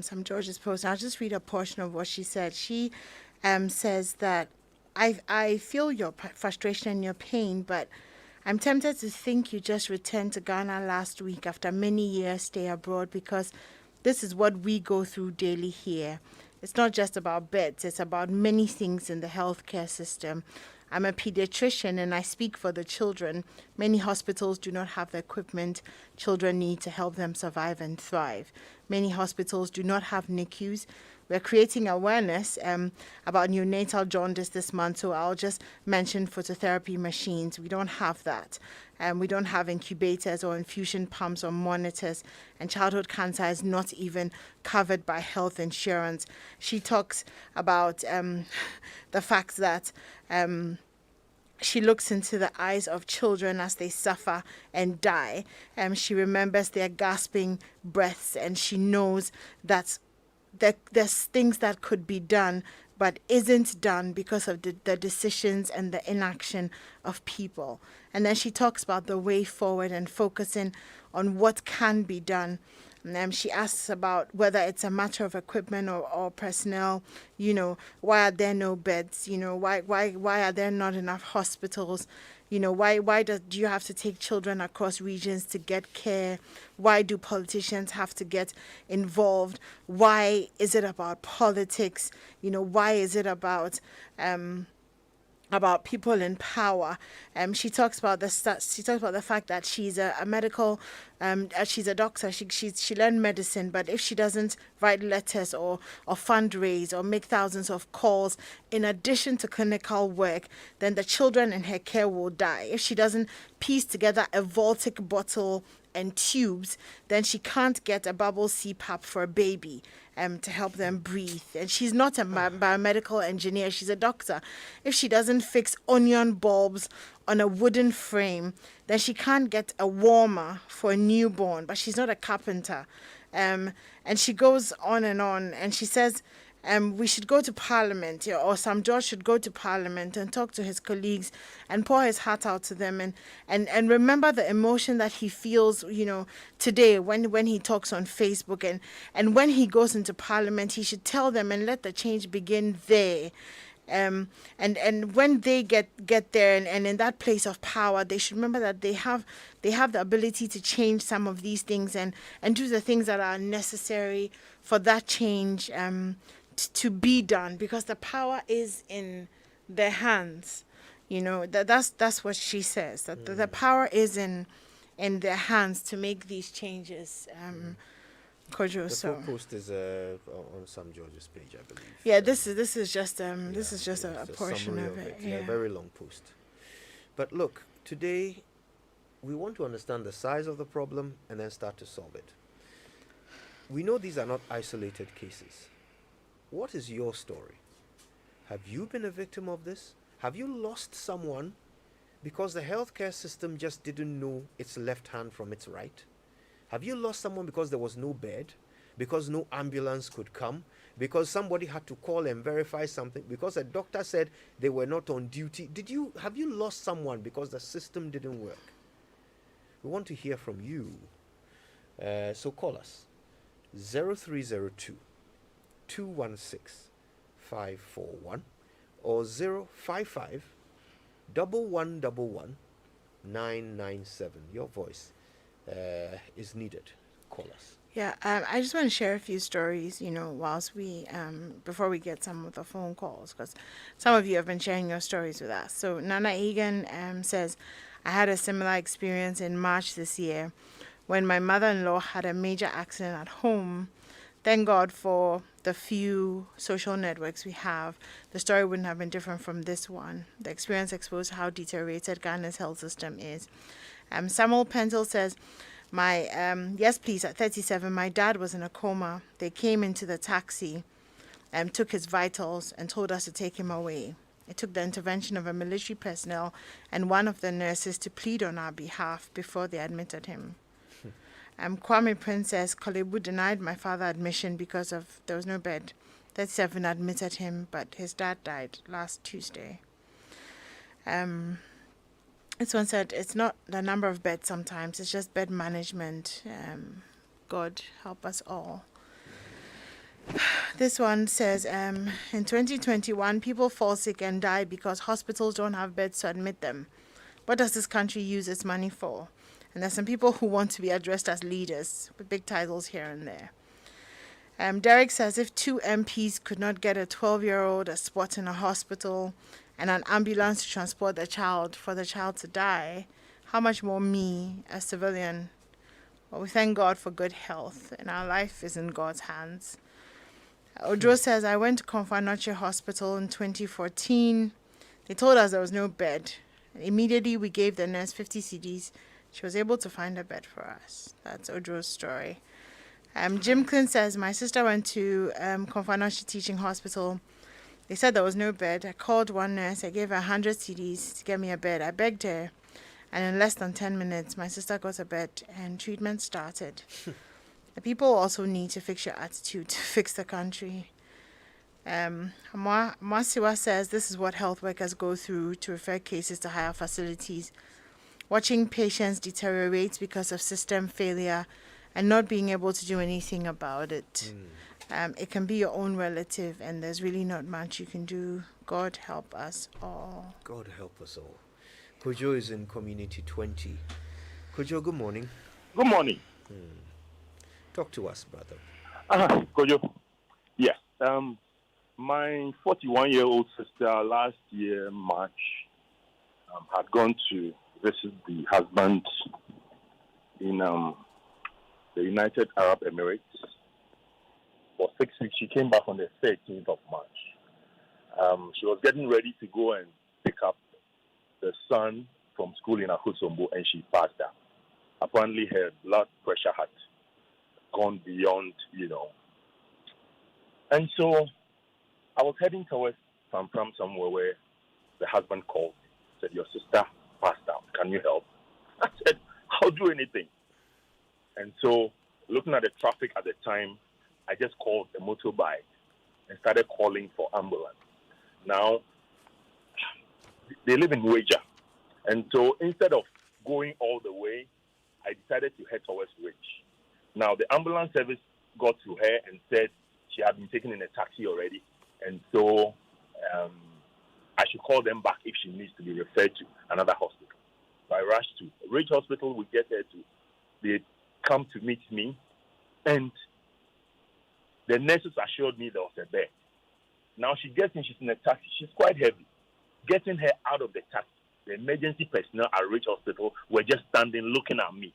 Some George's post. I'll just read a portion of what she said. She says that I feel your frustration and your pain, but I'm tempted to think you just returned to Ghana last week after many years stay abroad, because this is what we go through daily here. It's not just about beds, it's about many things in the healthcare system. I'm a pediatrician and I speak for the children. Many hospitals do not have the equipment children need to help them survive and thrive. Many hospitals do not have NICUs. We're creating awareness about neonatal jaundice this month, so I'll just mention phototherapy machines. We don't have that. We don't have incubators or infusion pumps or monitors, and childhood cancer is not even covered by health insurance. She talks about the fact that she looks into the eyes of children as they suffer and die. She remembers their gasping breaths, and she knows that there's things that could be done but isn't done because of the decisions and the inaction of people. And then she talks about the way forward and focusing on what can be done. And she asks about whether it's a matter of equipment or personnel. Why are there no beds? Why are there not enough hospitals? Why do you have to take children across regions to get care? Why do politicians have to get involved? Why is it about politics? Why is it about people in power? She talks about the fact that she's a medical, she's a doctor. She learned medicine, but if she doesn't write letters or fundraise or make thousands of calls in addition to clinical work, then the children in her care will die. If she doesn't piece together a Voltic bottle and tubes, then she can't get a bubble CPAP for a baby to help them breathe. And she's not a biomedical engineer, she's a doctor. If she doesn't fix onion bulbs on a wooden frame, then she can't get a warmer for a newborn, but she's not a carpenter. And she goes on, and she says, we should go to Parliament, or Sam George should go to Parliament and talk to his colleagues and pour his heart out to them, and remember the emotion that he feels, today when he talks on Facebook, and when he goes into Parliament, he should tell them and let the change begin there. And when they get there and in that place of power, they should remember that they have the ability to change some of these things and do the things that are necessary for that change to be done, because the power is in their hands. That's what she says, that the power is in their hands to make these changes. Kojo, the full post is on Sam George's page, I believe. Yeah, this is just a portion of it. Yeah, a very long post. But look, today we want to understand the size of the problem and then start to solve it. We know these are not isolated cases. What is your story? Have you been a victim of this? Have you lost someone because the healthcare system just didn't know its left hand from its right? Have you lost someone because there was no bed, because no ambulance could come, because somebody had to call and verify something, because a doctor said they were not on duty? Have you lost someone because the system didn't work? We want to hear from you. So call us 0302 216 541 or 055 1111 997. Your voice is needed. Call us. Yeah, I just want to share a few stories, whilst we, before we get some of the phone calls, because some of you have been sharing your stories with us. So Nana Egan says, I had a similar experience in March this year when my mother-in-law had a major accident at home. Thank God for the few social networks we have. The story wouldn't have been different from this one. The experience exposed how deteriorated Ghana's health system is. Samuel Pentel says, yes, please, at 37, my dad was in a coma. They came into the taxi, took his vitals, and told us to take him away. It took the intervention of a military personnel and one of the nurses to plead on our behalf before they admitted him. Kwame Prince says, Kolebu denied my father admission because there was no bed. 37 admitted him, but his dad died last Tuesday. This one said, it's not the number of beds sometimes, it's just bed management. God help us all. This one says, in 2021, people fall sick and die because hospitals don't have beds to admit them. What does this country use its money for? And there's some people who want to be addressed as leaders with big titles here and there. Derek says if two MPs could not get a 12-year-old a spot in a hospital and an ambulance to transport the child for the child to die, how much more me, a civilian? Well, we thank God for good health, and our life is in God's hands. Odro says, I went to Confanoche Hospital in 2014. They told us there was no bed. And immediately we gave the nurse 50 CDs. She was able to find a bed for us. That's Odro's story. Jim Clint says, my sister went to Confanoche Teaching Hospital. They said there was no bed. I called one nurse. I gave her 100 CDs to get me a bed. I begged her. And in less than 10 minutes, my sister got a bed and treatment started. The people also need to fix your attitude to fix the country. Masiwa says this is what health workers go through to refer cases to higher facilities. Watching patients deteriorate because of system failure and not being able to do anything about it. It can be your own relative, and there's really not much you can do. God help us all. God help us all. Kojo is in Community 20. Kojo, good morning. Good morning. Talk to us, brother. Kojo. Yes. My 41-year-old sister last year, March, had gone to visit the husband in the United Arab Emirates for 6 weeks. She came back on the 13th of March. She was getting ready to go and pick up the son from school in Akosombo, and she passed out. Apparently, her blood pressure had gone beyond, And so I was heading towards Pampram somewhere where the husband called me, said, your sister passed out. Can you help? I said, I'll do anything. And so looking at the traffic at the time, I just called a motorbike and started calling for ambulance. Now, they live in Wager. And so instead of going all the way, I decided to head towards Ridge. Now, the ambulance service got to her and said she had been taken in a taxi already. And so I should call them back if she needs to be referred to another hospital. So I rushed to Ridge Hospital. We get there too. They come to meet me. And the nurses assured me there was a bed. Now she gets in, she's in a taxi. She's quite heavy. Getting her out of the taxi, the emergency personnel at Ridge Hospital were just standing looking at me.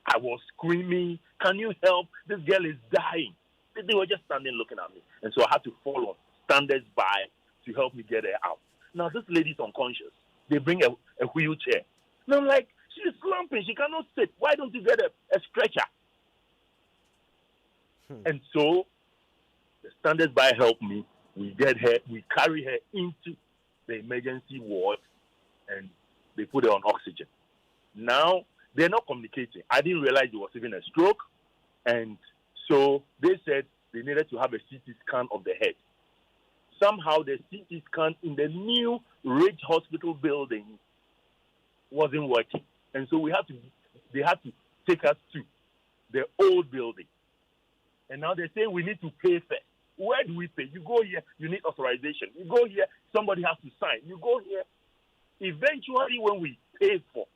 I was screaming, can you help? This girl is dying. They were just standing looking at me. And so I had to follow standards by to help me get her out. Now this lady's unconscious. They bring a wheelchair. And I'm like, she's slumping. She cannot sit. Why don't you get a stretcher? And so the standards by help me. We carry her into the emergency ward, and they put her on oxygen. Now, they're not communicating. I didn't realize it was even a stroke, and so they said they needed to have a CT scan of the head. Somehow, the CT scan in the new Ridge Hospital building wasn't working, and so they had to take us to the old building. And now they're saying we need to pay first. Where do we pay? You go here, you need authorization. You go here, somebody has to sign. You go here. Eventually, when we pay for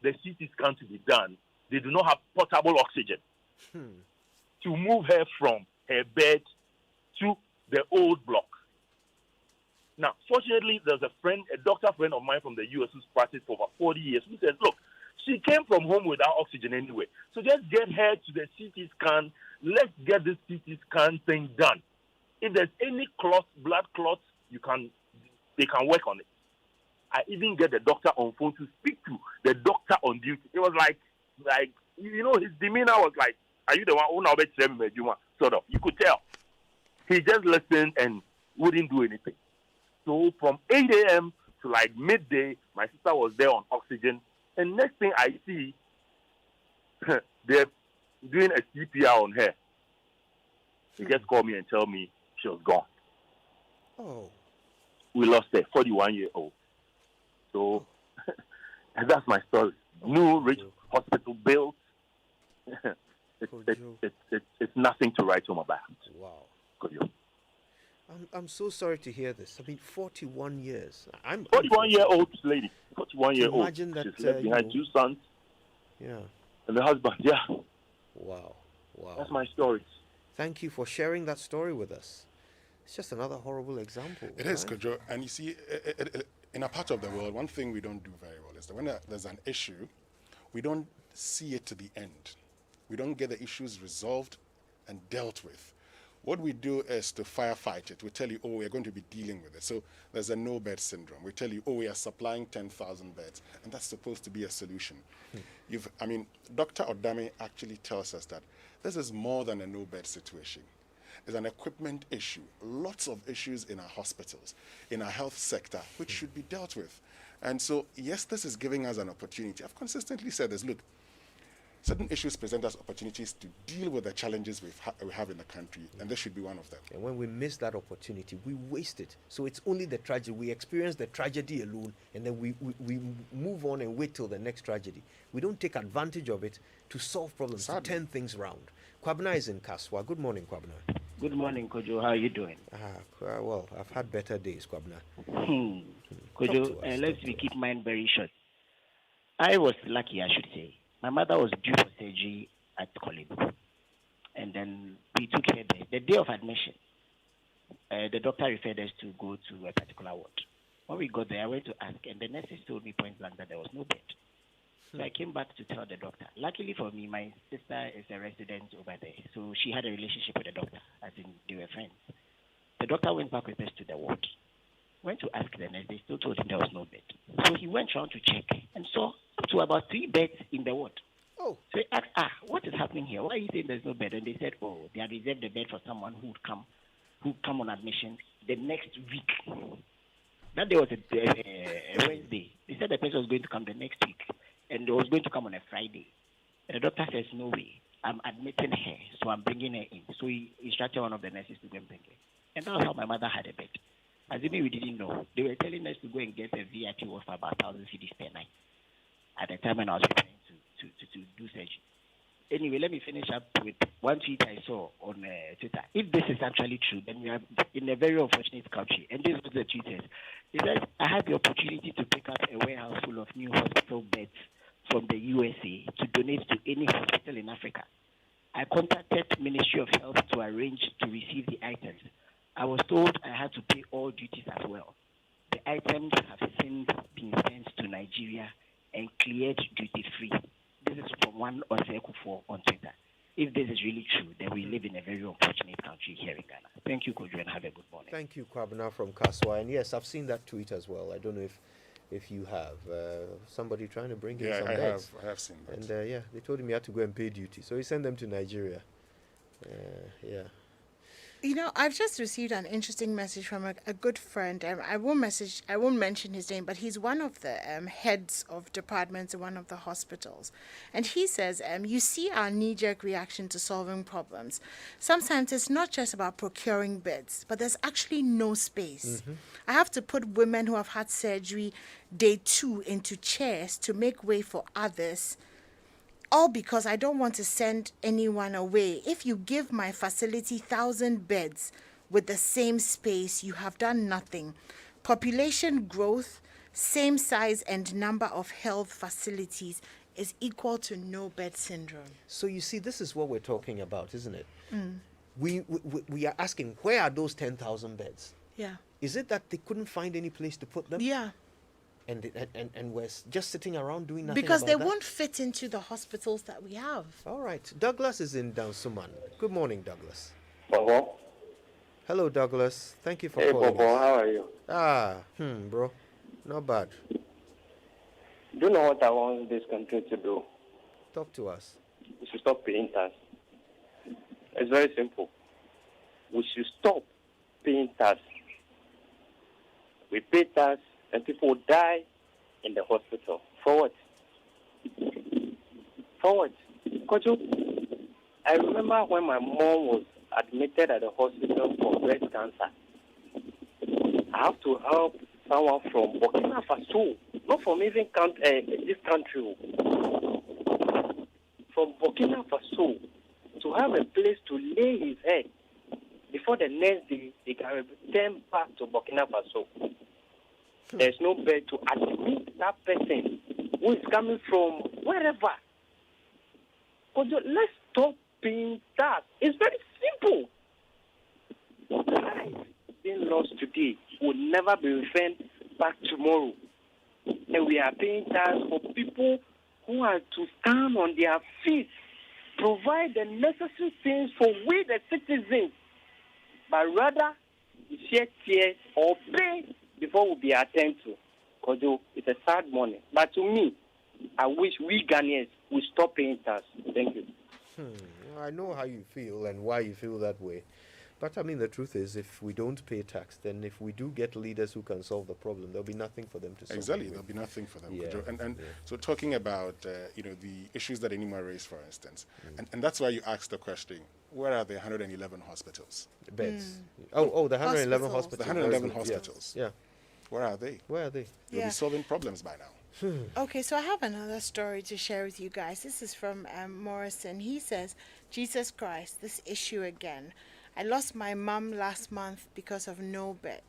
the CT scan to be done, they do not have portable oxygen to move her from her bed to the old block. Now, fortunately, there's a doctor friend of mine from the US who's practiced for over 40 years who says, look, she came from home without oxygen anyway. So just get her to the CT scan. Let's get this CT scan thing done. If there's any blood clots, they can work on it. I even get the doctor on phone to speak to the doctor on duty. It was like his demeanor was like, are you the one who now bet sort of. You could tell. He just listened and wouldn't do anything. So from 8 a.m. to like midday, my sister was there on oxygen. And next thing I see, they're doing a CPR on her. They just called me and tell me she was gone. Oh. We lost a 41-year-old. So that's my story. New Ridge Hospital built. It's nothing to write home about. Wow. I'm so sorry to hear this. I mean, 41 years. I'm 41-year-old lady. 41-year-old. Imagine that. She's left behind 2 sons. Yeah. And the husband. Yeah. Wow. That's my story. Thank you for sharing that story with us. It's just another horrible example. It is, Kojo. And you see, in a part of the world, one thing we don't do very well is that when there's an issue, we don't see it to the end. We don't get the issues resolved and dealt with. What we do is to firefight it. We tell you, we're going to be dealing with it. So there's a no-bed syndrome. We tell you, we are supplying 10,000 beds, and that's supposed to be a solution. Dr. Odame actually tells us that this is more than a no-bed situation. It's an equipment issue. Lots of issues in our hospitals, in our health sector, which should be dealt with. And so, yes, this is giving us an opportunity. I've consistently said this, look, certain issues present us opportunities to deal with the challenges we have in the country, and this should be one of them. And when we miss that opportunity, we waste it. So it's only the tragedy. We experience the tragedy alone, and then we move on and wait till the next tragedy. We don't take advantage of it to solve problems, to turn things around. Kwabena is in Kaswa. Good morning, Kwabena. Good morning, Kojo. How are you doing? Well, I've had better days, Kwabena. Kojo, let's keep mine very short. I was lucky, I should say. My mother was due for surgery at Kolebu. And then we took her there. The day of admission, the doctor referred us to go to a particular ward. When we got there, I went to ask, and the nurses told me point blank that there was no bed. So I came back to tell the doctor. Luckily for me, my sister is a resident over there. So she had a relationship with the doctor, as in they were friends. The doctor went back with us to the ward. Went to ask the nurse. They still told him there was no bed. So he went around to check and saw up to about 3 beds in the ward. Oh. So he asked, what is happening here? Why are you saying there's no bed? And they said, they had reserved the bed for someone who would come on admission the next week. That day was a Wednesday. They said the person was going to come the next week. And it was going to come on a Friday. And the doctor says, no way. I'm admitting her, so I'm bringing her in. So he instructed one of the nurses to go and bring her. And that was how my mother had a bed. As if we didn't know. They were telling us to go and get a VIP worth about 1,000 cedis per night. At the time when I was preparing to do surgery. Anyway, let me finish up with one tweet I saw on Twitter. If this is actually true, then we are in a very unfortunate country. And this is what the tweet says. It says, I had the opportunity to pick up a warehouse full of new hospital beds from the USA to donate to any hospital in Africa. I contacted Ministry of Health to arrange to receive the items. I was told I had to pay all duties as well. The items have since been sent to Nigeria and cleared duty-free. This is from one Osekufo on Twitter. If this is really true, then we live in a very unfortunate country here in Ghana. Thank you, Kojo, and have a good morning. Thank you, Kwabena from Kaswa. And yes, I've seen that tweet as well. I don't know if you have. Somebody trying to bring in some beds. I have seen that. And they told him he had to go and pay duty. So he sent them to Nigeria. Yeah. You know, I've just received an interesting message from a good friend. I won't mention his name, but he's one of the heads of departments in one of the hospitals. And he says, you see our knee-jerk reaction to solving problems. Sometimes it's not just about procuring beds, but there's actually no space. Mm-hmm. I have to put women who have had surgery day 2 into chairs to make way for others, all because I don't want to send anyone away. If you give my facility 1,000 beds with the same space, you have done nothing. Population growth, same size and number of health facilities is equal to no bed syndrome. So you see, this is what we're talking about, isn't it? Mm. We are asking, where are those 10,000 beds? Yeah. Is it that they couldn't find any place to put them? Yeah. And we're just sitting around doing nothing because about they that? won't fit into the hospitals that we have. All right. Douglas is in Dansuman. Good morning, Douglas. Bobo. Hello, Douglas. Thank you for Hey, calling Bobo, us. how are you? Bro. Not bad. Do you know what I want this country to do? Talk to us. We should stop paying tax. It's very simple. We should stop paying tax. We pay tax and people die in the hospital. For what? For what? I remember when my mom was admitted at the hospital for breast cancer. I have to help someone from Burkina Faso, not from even this country, from Burkina Faso, to have a place to lay his head before the next day they can return back to Burkina Faso. There's no bed to admit that person who is coming from wherever. Let's stop being that. It's very simple. Life being lost today will never be returned back tomorrow. And we are paying tax for people who are to stand on their feet, provide the necessary things for we the citizens, but rather shed tears or pay before we be attended to. Because it's a sad morning. But to me, I wish we Ghanaians would stop paying tax. Thank you. I know how you feel and why you feel that way. But I mean, the truth is, if we don't pay tax, then if we do get leaders who can solve the problem, there'll be nothing for them to solve. Exactly, there'll be nothing for them. Yeah, And so talking about the issues that Enima raised, for instance, and that's why you asked the question: where are the 111 hospitals? Beds. Oh, the 111 hospitals. The 111 hospitals. Yeah. Where are they? Where are they? They'll be solving problems by now. Okay, so I have another story to share with you guys. This is from Morrison. He says, Jesus Christ, this issue again. I lost my mum last month because of no bed.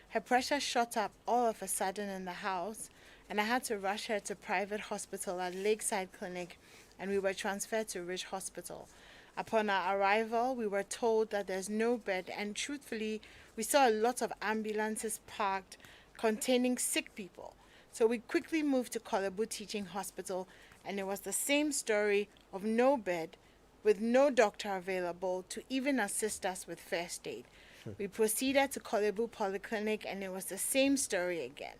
Her pressure shot up all of a sudden in the house, and I had to rush her to private hospital at Lakeside Clinic, and we were transferred to Ridge Hospital. Upon our arrival, we were told that there's no bed, and truthfully, we saw a lot of ambulances parked containing sick people. So we quickly moved to Kolebu Teaching Hospital, and it was the same story of no bed, with no doctor available to even assist us with first aid. We proceeded to Kolebu Polyclinic, and it was the same story again.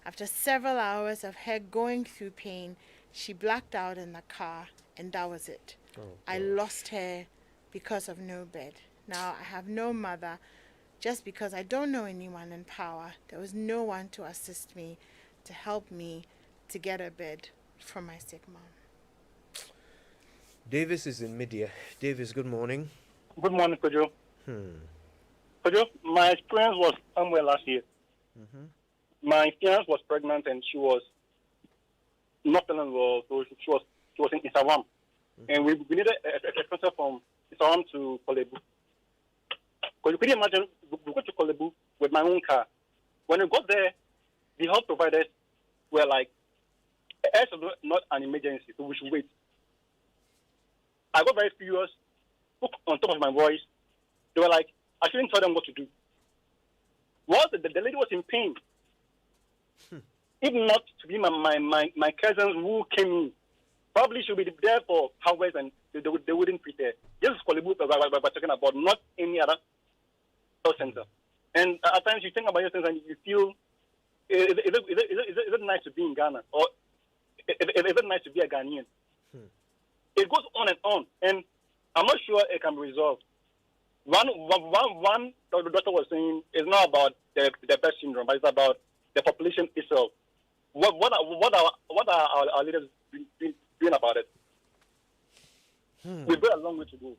After several hours of her going through pain, she blacked out in the car, and that was it. I lost her because of no bed. Now I have no mother, just because I don't know anyone in power. There was no one to assist me, to help me to get a bed for my sick mom. Davis is in media. Davis, good morning. Good morning, Kojo. Kojo, my experience was somewhere last year. My fiance was pregnant and she was not feeling well, so she was in Isawam. And we needed a transfer from Isawam to Kolebu. Because you could imagine, we go to Kolebu with my own car. When we got there, the health providers were like, it's not an emergency, so we should wait. I got very furious, spoke on top of my voice. They were like, I shouldn't tell them what to do. Well, the lady was in pain. If not to be my cousins who came in, probably should be there for hours and they wouldn't prepare. This is Kolebu we're talking about, not any other health center. And at times you think about yourself and you feel, is it nice to be in Ghana? Or is it nice to be a Ghanaian? It goes on, and I'm not sure it can be resolved. One the doctor was saying it's not about the Best syndrome, but it's about the population itself. What are our leaders doing about it? We've got a long way to go.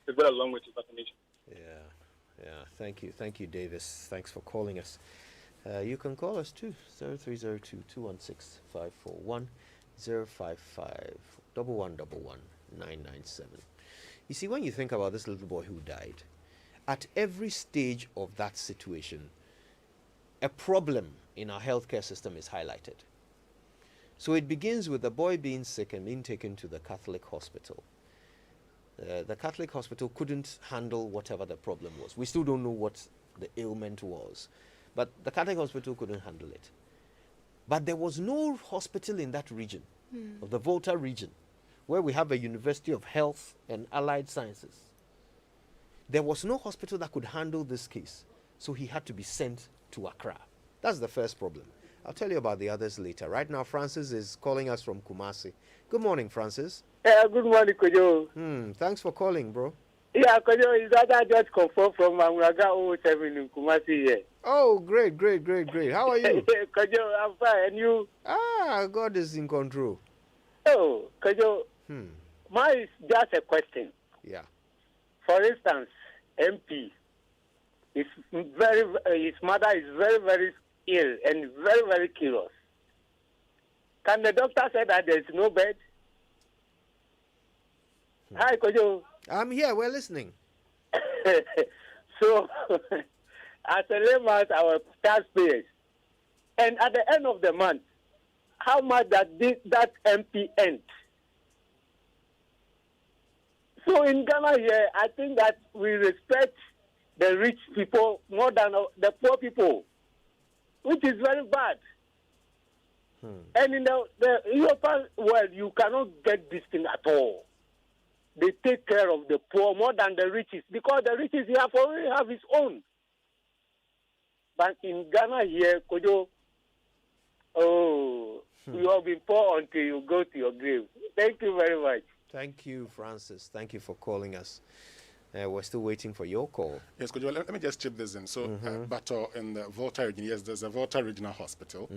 We've got a long way to vaccination. Yeah. Thank you, Davis. Thanks for calling us. You can call us too, 0302-216-541. 055 1111 997. You see, when you think about this little boy who died, at every stage of that situation, a problem in our healthcare system is highlighted. So it begins with the boy being sick and being taken to the Catholic hospital. The Catholic hospital couldn't handle whatever the problem was. We still don't know what the ailment was, but the Catholic hospital couldn't handle it. But there was no hospital in that region, of the Volta region, where we have a University of Health and Allied Sciences. There was no hospital that could handle this case, so he had to be sent to Accra. That's the first problem. I'll tell you about the others later. Right now, Francis is calling us from Kumasi. Good morning, Francis. Good morning, Kojo. Thanks for calling, bro. Yeah, Kojo, is that I just confirmed from Amuraga 07 in Kumasi here. Oh, great. How are you? Kojo, I'm fine. And you? God is in control. Oh, Kojo, mine is just a question. Yeah. For instance, MP, his mother is very, very ill and very, very curious. Can the doctor say that there is no bed? Hi, Kojo. I'm here. We're listening. So, as a layman, our taxpayers, and at the end of the month, how much that MP earned? So in Ghana here, I think that we respect the rich people more than the poor people, which is very bad. And in the European world, you cannot get this thing at all. They take care of the poor more than the riches, because the riches he already have his own. But in Ghana here, Kojo, you have been poor until you go to your grave. Thank you very much. Thank you, Francis. Thank you for calling us. We're still waiting for your call. Yes, could you, let me just chip this in. So, Bato in the Volta region, yes, there's a Volta Regional Hospital.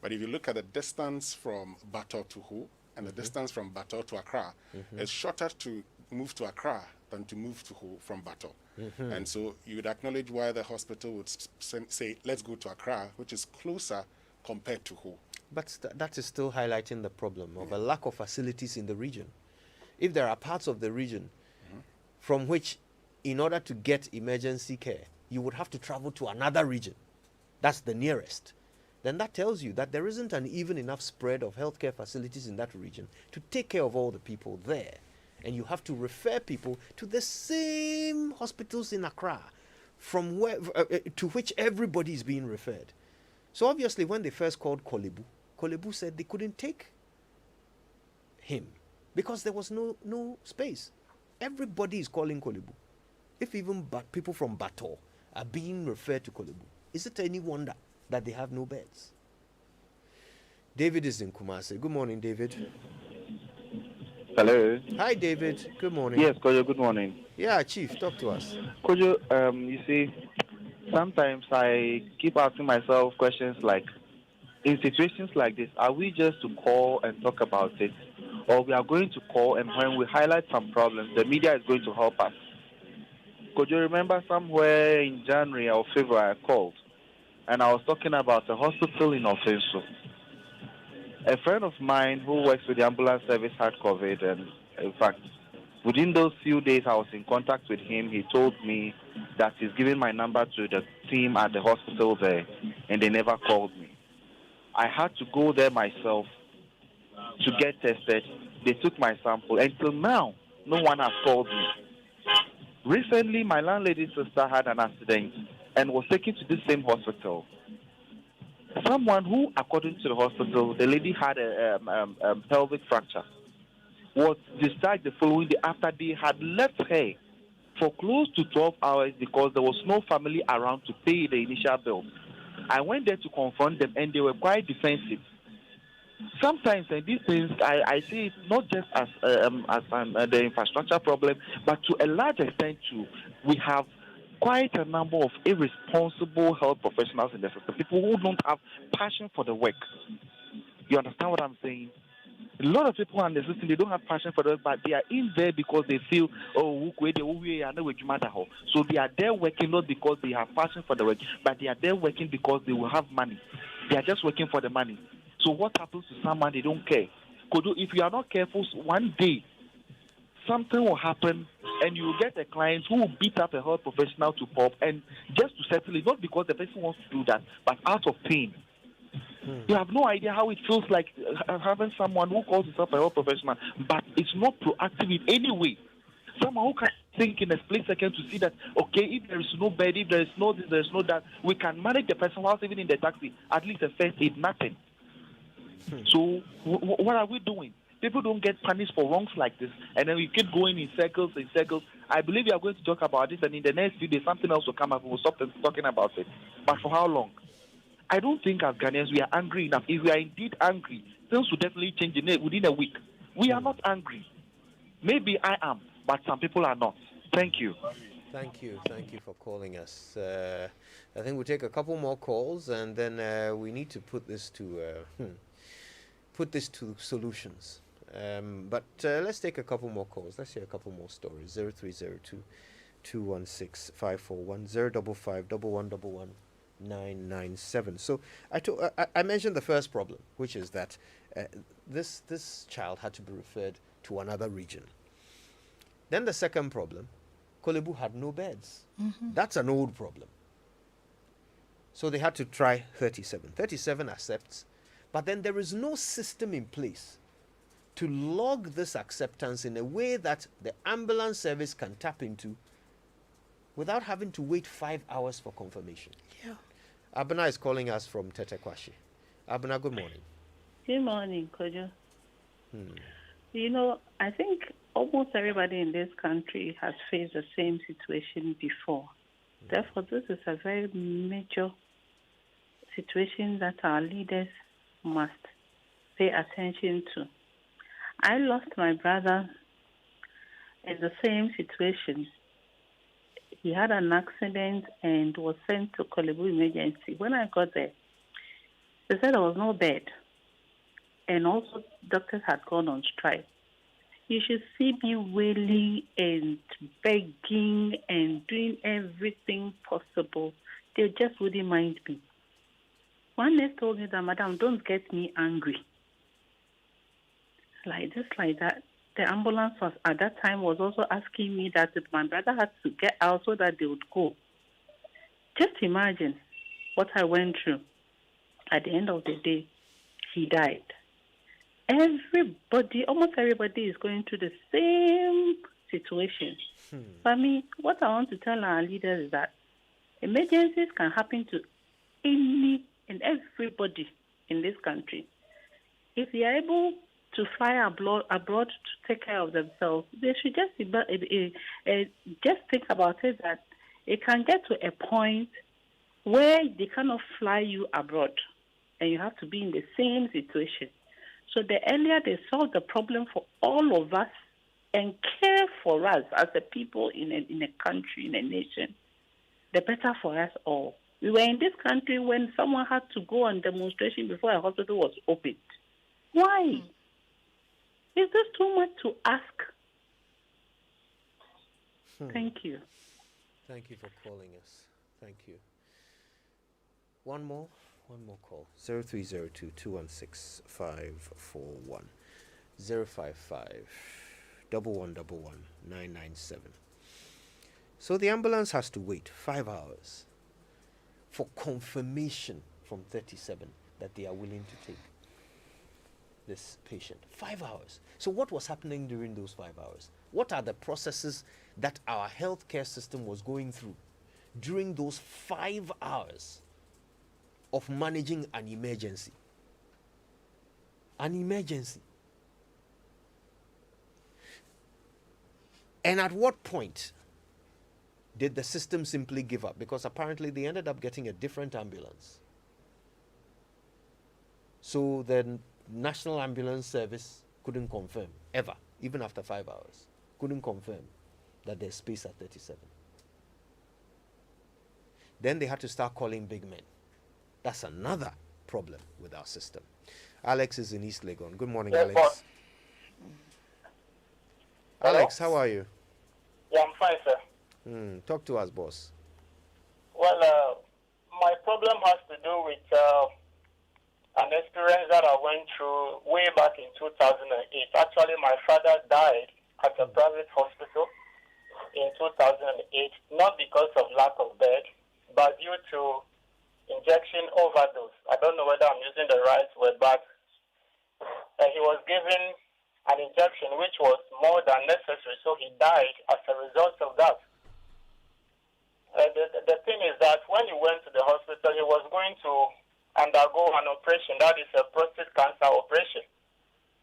But if you look at the distance from Bato to Ho and the distance from Bato to Accra, it's shorter to move to Accra than to move to Ho from Bato. And so you would acknowledge why the hospital would say, let's go to Accra, which is closer compared to Ho. But that is still highlighting the problem of a lack of facilities in the region. If there are parts of the region from which, in order to get emergency care, you would have to travel to another region, that's the nearest, then that tells you that there isn't an even enough spread of healthcare facilities in that region to take care of all the people there. And you have to refer people to the same hospitals in Accra from where, to which everybody is being referred. So obviously when they first called Kolebu said they couldn't take him because there was no space. Everybody is calling Kolebu. If even people from Bato are being referred to Kolebu, is it any wonder that they have no beds? David is in Kumasi. Good morning, David. Hello. Hi, David. Good morning. Yes, Kojo, good morning. Yeah, Chief, talk to us. Kojo, you see, sometimes I keep asking myself questions like, in situations like this, are we just to call and talk about it? Or we are going to call, and when we highlight some problems, the media is going to help us? Could you remember somewhere in January or February I called, and I was talking about a hospital in Offenso. A friend of mine who works with the ambulance service had COVID, and in fact, within those few days I was in contact with him. He told me that he's given my number to the team at the hospital there, and they never called me. I had to go there myself to get tested. They took my sample. Until now, no one has called me. Recently, my landlady's sister had an accident and was taken to the same hospital. Someone who, according to the hospital, the lady had a pelvic fracture, was discharged the following day after they had left her for close to 12 hours because there was no family around to pay the initial bill. I went there to confront them, and they were quite defensive. Sometimes these things, I see it not just as the infrastructure problem, but to a large extent too, we have quite a number of irresponsible health professionals in the system, people who don't have passion for the work. You understand what I'm saying? A lot of people in the system, they don't have passion for the work, but they are in there because they feel, so they are there working not because they have passion for the work, but they are there working because they will have money. They are just working for the money. So what happens to someone, they don't care. If you are not careful, one day something will happen and you will get a client who will beat up a health professional to pop, and just to settle it, not because the person wants to do that, but out of pain. You have no idea how it feels like having someone who calls himself a health professional, but it's not proactive in any way. Someone who can think in a split second to see that, okay, if there is no bed, if there is no this, there is no that, we can manage the person whilst even in the taxi, at least the first aid, nothing. So what are we doing? People don't get punished for wrongs like this, and then we keep going in circles and circles. I believe we are going to talk about this, and in the next few days, something else will come up. We'll stop talking about it. But for how long? I don't think as Ghanaians we are angry enough. If we are indeed angry, things will definitely change within a week. We are not angry. Maybe I am, but some people are not. Thank you. Thank you for calling us. I think we'll take a couple more calls, and then we need to put this to solutions. But let's take a couple more calls. Let's hear a couple more stories. 0302 216 541 055 1111 997. So I mentioned the first problem, which is that this child had to be referred to another region. Then the second problem, Kolebu had no beds. That's an old problem. So they had to try 37. 37 accepts, but then there is no system in place to log this acceptance in a way that the ambulance service can tap into without having to wait 5 hours for confirmation. Yeah. Abena is calling us from Tetekwashi. Abena, good morning. Good morning, Kojo. You know, I think almost everybody in this country has faced the same situation before. Therefore, this is a very major situation that our leaders must pay attention to. I lost my brother in the same situation. He had an accident and was sent to Kolebu emergency. When I got there, they said there was no bed. And also, doctors had gone on strike. You should see me wailing and begging and doing everything possible. They just wouldn't mind me. One nurse told me that, Madam, don't get me angry. Like this, like that. The ambulance was at that time was also asking me that my brother had to get out so that they would go. Just imagine what I went through. At the end of the day, he died. Everybody, almost everybody is going through the same situation. For me, what I want to tell our leaders is that emergencies can happen to any and everybody in this country. If they are able to fly abroad to take care of themselves, they should just think about it that it can get to a point where they cannot fly you abroad and you have to be in the same situation. So the earlier they solve the problem for all of us and care for us as a people in a country, in a nation, the better for us all. We were in this country when someone had to go on demonstration before a hospital was opened. Why? Is this too much to ask? Thank you. Thank you for calling us. Thank you. One more call. 0302 216 541 055 1111 997. So the ambulance has to wait 5 hours for confirmation from 37 that they are willing to take this patient. 5 hours. So what was happening during those 5 hours? What are the processes that our healthcare system was going through during those 5 hours of managing an emergency? An emergency. And at what point did the system simply give up? Because apparently they ended up getting a different ambulance. So the National Ambulance Service couldn't confirm, ever, even after 5 hours, couldn't confirm that there's space at 37. Then they had to start calling big men. That's another problem with our system. Alex is in East Legon. Good morning, Yes, Alex. boss. Alex, how are you? Yeah, I'm fine, sir. Talk to us, boss. Well, my problem has to do with an experience that I went through way back in 2008. Actually, my father died at a private hospital in 2008, not because of lack of bed, but due to injection overdose. I don't know whether I'm using the right word, but he was given an injection which was more than necessary, so he died as a result of that. The thing is that when he went to the hospital, he was going to undergo an operation, that is a prostate cancer operation.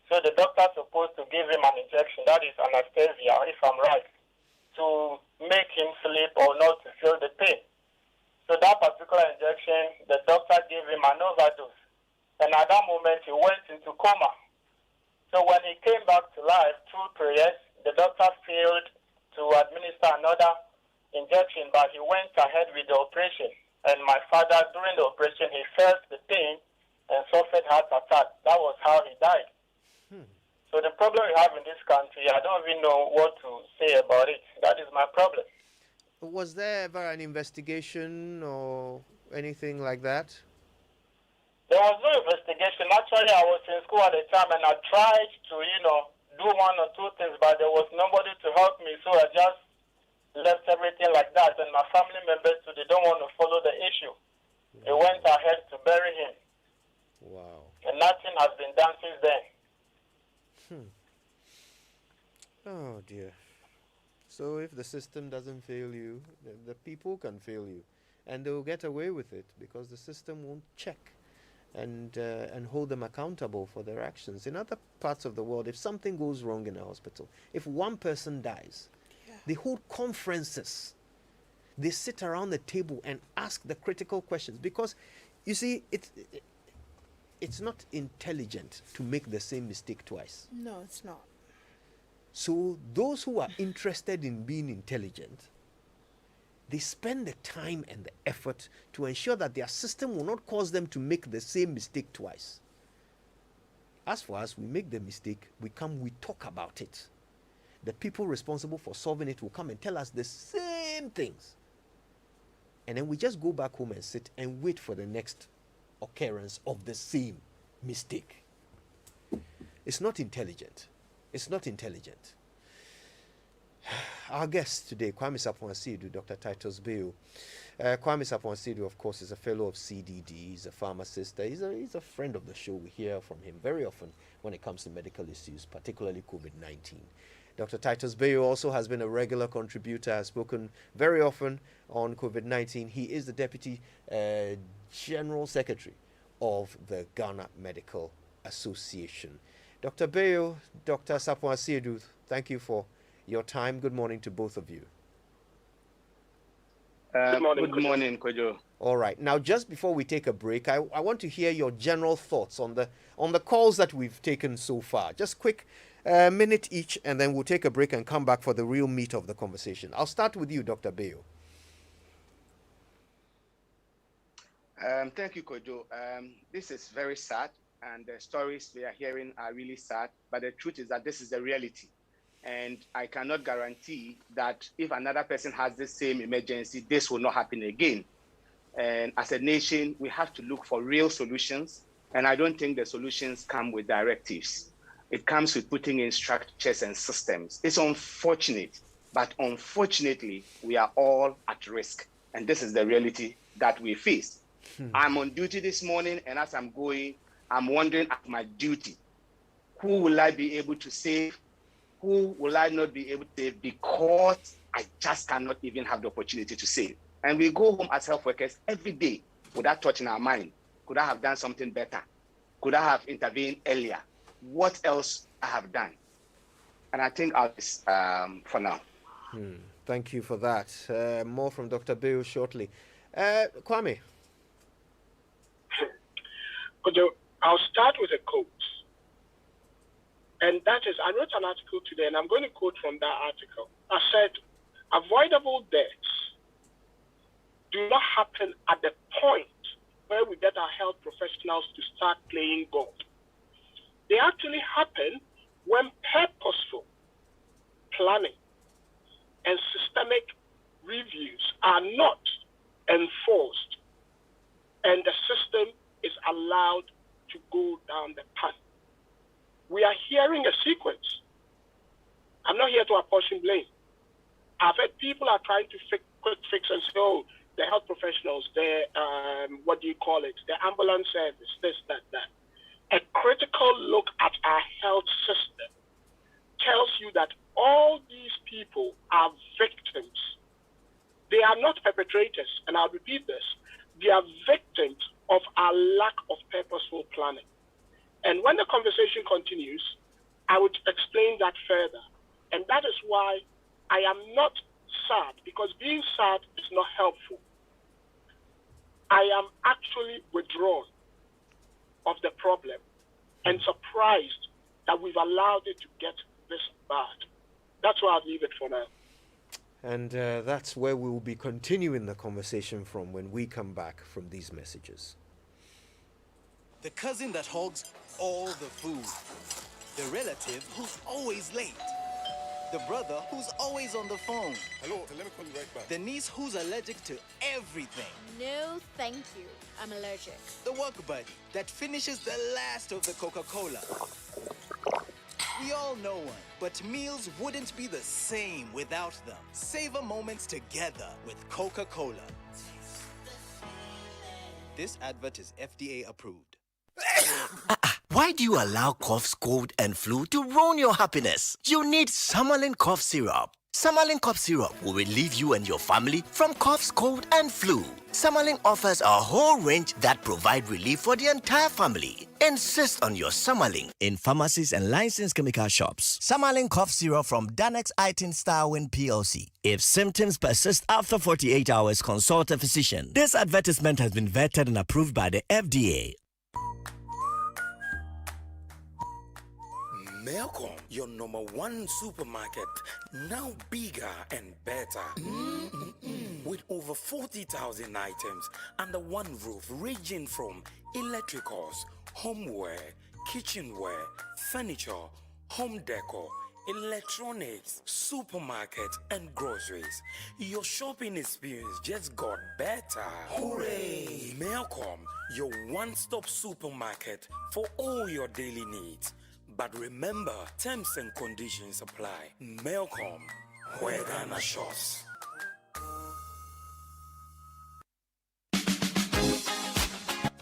So the doctor supposed to give him an injection, that is anesthesia, if I'm right, to make him sleep or not to feel the pain. So that particular injection, the doctor gave him an overdose. And at that moment, he went into coma. So when he came back to life through prayers, the doctor failed to administer another injection, but he went ahead with the operation. And my father, during the operation, he felt the pain and suffered heart attack. That was how he died. So the problem we have in this country, I don't even know what to say about it. That is my problem. Was there ever an investigation or anything like that? There was no investigation. Actually, I was in school at the time, and I tried to, do one or two things, but there was nobody to help me. So I just left everything like that, and my family members too, they don't want to follow the issue. They went ahead to bury him. Wow. And nothing has been done since then. Oh dear. So if the system doesn't fail you, the people can fail you, and they'll get away with it because the system won't check and hold them accountable for their actions. In other parts of the world, if something goes wrong in a hospital, if one person dies, they hold conferences. They sit around the table and ask the critical questions because, you see, it's not intelligent to make the same mistake twice. No, it's not. So those who are interested in being intelligent, they spend the time and the effort to ensure that their system will not cause them to make the same mistake twice. As for us, we make the mistake, we talk about it. The people responsible for solving it will come and tell us the same things. And then we just go back home and sit and wait for the next occurrence of the same mistake. It's not intelligent. It's not intelligent. Our guest today, Kwame Sapon-Asidu, Dr. Titus Bill. Kwame Sapon-Asidu, of course, is a fellow of CDD. He's a pharmacist. He's a friend of the show. We hear from him very often when it comes to medical issues, particularly COVID-19. Dr. Titus Bill also has been a regular contributor, has spoken very often on COVID-19. He is the Deputy General Secretary of the Ghana Medical Association. Dr. Bayo, Dr. Sapon-Asidu, thank you for your time. Good morning to both of you. Good morning, Kojo. All right. Now, just before we take a break, I want to hear your general thoughts on the calls that we've taken so far. Just quick minute each, and then we'll take a break and come back for the real meat of the conversation. I'll start with you, Dr. Bayo. Thank you, Kojo. This is very sad, and the stories we are hearing are really sad, but the truth is that this is the reality. And I cannot guarantee that if another person has the same emergency, this will not happen again. And as a nation, we have to look for real solutions. And I don't think the solutions come with directives. It comes with putting in structures and systems. It's unfortunate, but unfortunately, we are all at risk. And this is the reality that we face. I'm on duty this morning, and as I'm going, I'm wondering at my duty, who will I be able to save? Who will I not be able to save because I just cannot even have the opportunity to save? And we go home as health workers every day with that thought in our mind. Could I have done something better? Could I have intervened earlier? What else I have done? And I think I'll for now. Thank you for that. More from Dr. Bill shortly. Kwame. I'll start with a quote. And that is, I wrote an article today, and I'm going to quote from that article. I said, avoidable deaths do not happen at the point where we get our health professionals to start playing God. They actually happen when purposeful planning and systemic reviews are not enforced, and the system is allowed to go down the path. We are hearing a sequence. I'm not here to apportion blame. I've heard people are trying to quick fix and say, oh, the health professionals, the ambulance service, this, that. A critical look at our health system tells you that all these people are victims. They are not perpetrators, and I'll repeat this. They are victims of our lack of purposeful planning. And when the conversation continues, I would explain that further. And that is why I am not sad, because being sad is not helpful. I am actually withdrawn of the problem and surprised that we've allowed it to get this bad. That's why I'll leave it for now. And that's where we will be continuing the conversation from when we come back from these messages. The cousin that hogs all the food. The relative who's always late. The brother who's always on the phone. Hello, let me call you right back. The niece who's allergic to everything. No, thank you. I'm allergic. The work buddy that finishes the last of the Coca-Cola. We all know one, but meals wouldn't be the same without them. Savor moments together with Coca-Cola. This advert is FDA approved. Why do you allow coughs, cold, and flu to ruin your happiness? You need Summerlin cough syrup. Summerlin cough syrup will relieve you and your family from coughs, cold, and flu. Summerlin offers a whole range that provide relief for the entire family. Insist on your Summerlin in pharmacies and licensed chemical shops. Summerlin cough syrup from Danex Itin Starwin PLC. If symptoms persist after 48 hours, consult a physician. This advertisement has been vetted and approved by the FDA. Melcom, your number one supermarket, now bigger and better. With over 40,000 items under one roof, ranging from electricals, homeware, kitchenware, furniture, home decor, electronics, supermarket, and groceries. Your shopping experience just got better. Hooray! Melcom, your one-stop supermarket for all your daily needs. But remember, terms and conditions apply. Melcom, where Ghana shops.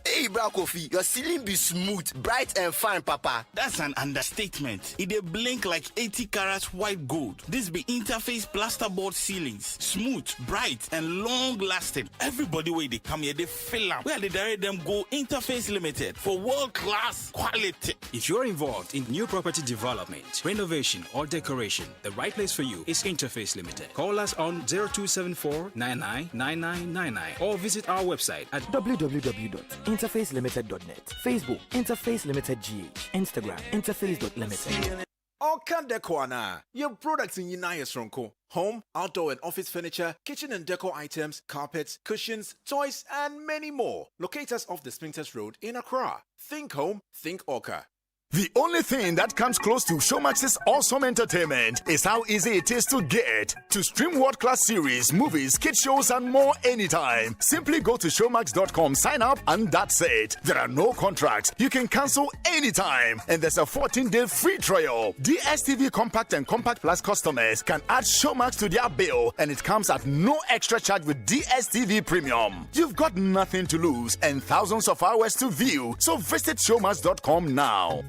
Hey, Bra Kofi, your ceiling be smooth, bright, and fine, Papa. That's an understatement. It dey blink like 80 carats white gold. This be Interface plasterboard ceilings. Smooth, bright, and long-lasting. Everybody wey dey come here, they fill am. Where they direct them go Interface Limited for world-class quality. If you're involved in new property development, renovation, or decoration, the right place for you is Interface Limited. Call us on 0274 999999 or visit our website at www.interfacelimited.net. Facebook, Interface Limited GH. Instagram, interface.limited. Oka Decoana, your products in United Ronco. Home, outdoor and office furniture, kitchen and decor items, carpets, cushions, toys, and many more. Locate us off the Spintex Road in Accra. Think home, think Oka. The only thing that comes close to Showmax's awesome entertainment is how easy it is to get. To stream world-class series, movies, kid shows, and more anytime. Simply go to showmax.com, sign up, and that's it. There are no contracts. You can cancel anytime. And there's a 14-day free trial. DSTV Compact and Compact Plus customers can add Showmax to their bill, and it comes at no extra charge with DSTV Premium. You've got nothing to lose and thousands of hours to view. So visit showmax.com now.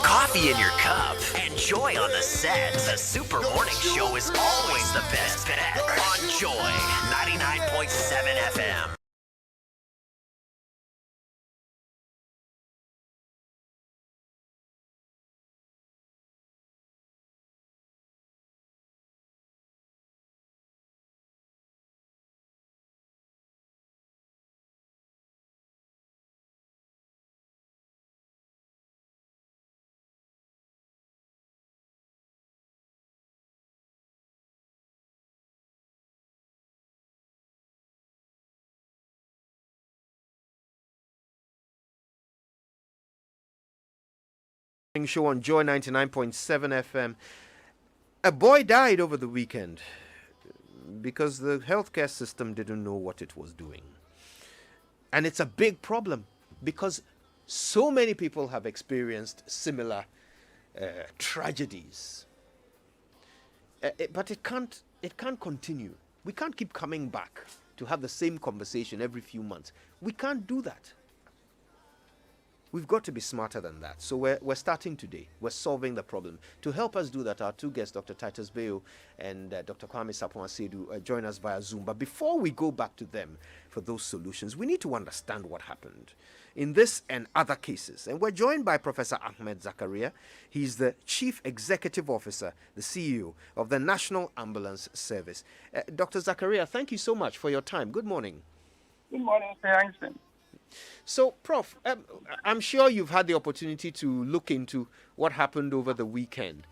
Coffee in your cup. Enjoy on the set. The Super Morning Show is always the best bet on Joy 99.7 FM. Show on Joy 99.7 FM. A boy died over the weekend because the healthcare system didn't know what it was doing. And it's a big problem because so many people have experienced similar tragedies. But it can't continue. We can't keep coming back to have the same conversation every few months. We can't do that. We've got to be smarter than that. So we're starting today. We're solving the problem. To help us do that, our two guests, Dr. Titus Bayo and Dr. Kwame Sapon-Asedu, join us via Zoom. But before we go back to them for those solutions, we need to understand what happened in this and other cases. And we're joined by Professor Ahmed Zakaria. He's the Chief Executive Officer, the CEO of the National Ambulance Service. Dr. Zakaria, thank you so much for your time. Good morning. Good morning, Mr. Einstein. So, Prof, I'm sure you've had the opportunity to look into what happened over the weekend.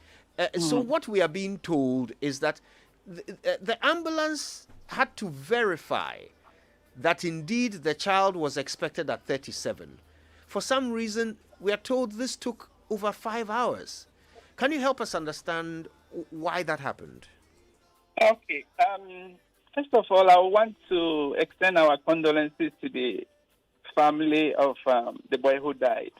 So what we are being told is that the ambulance had to verify that indeed the child was expected at 37. For some reason, we are told this took over 5 hours. Can you help us understand why that happened? Okay. First of all, I want to extend our condolences to the family of the boy who died.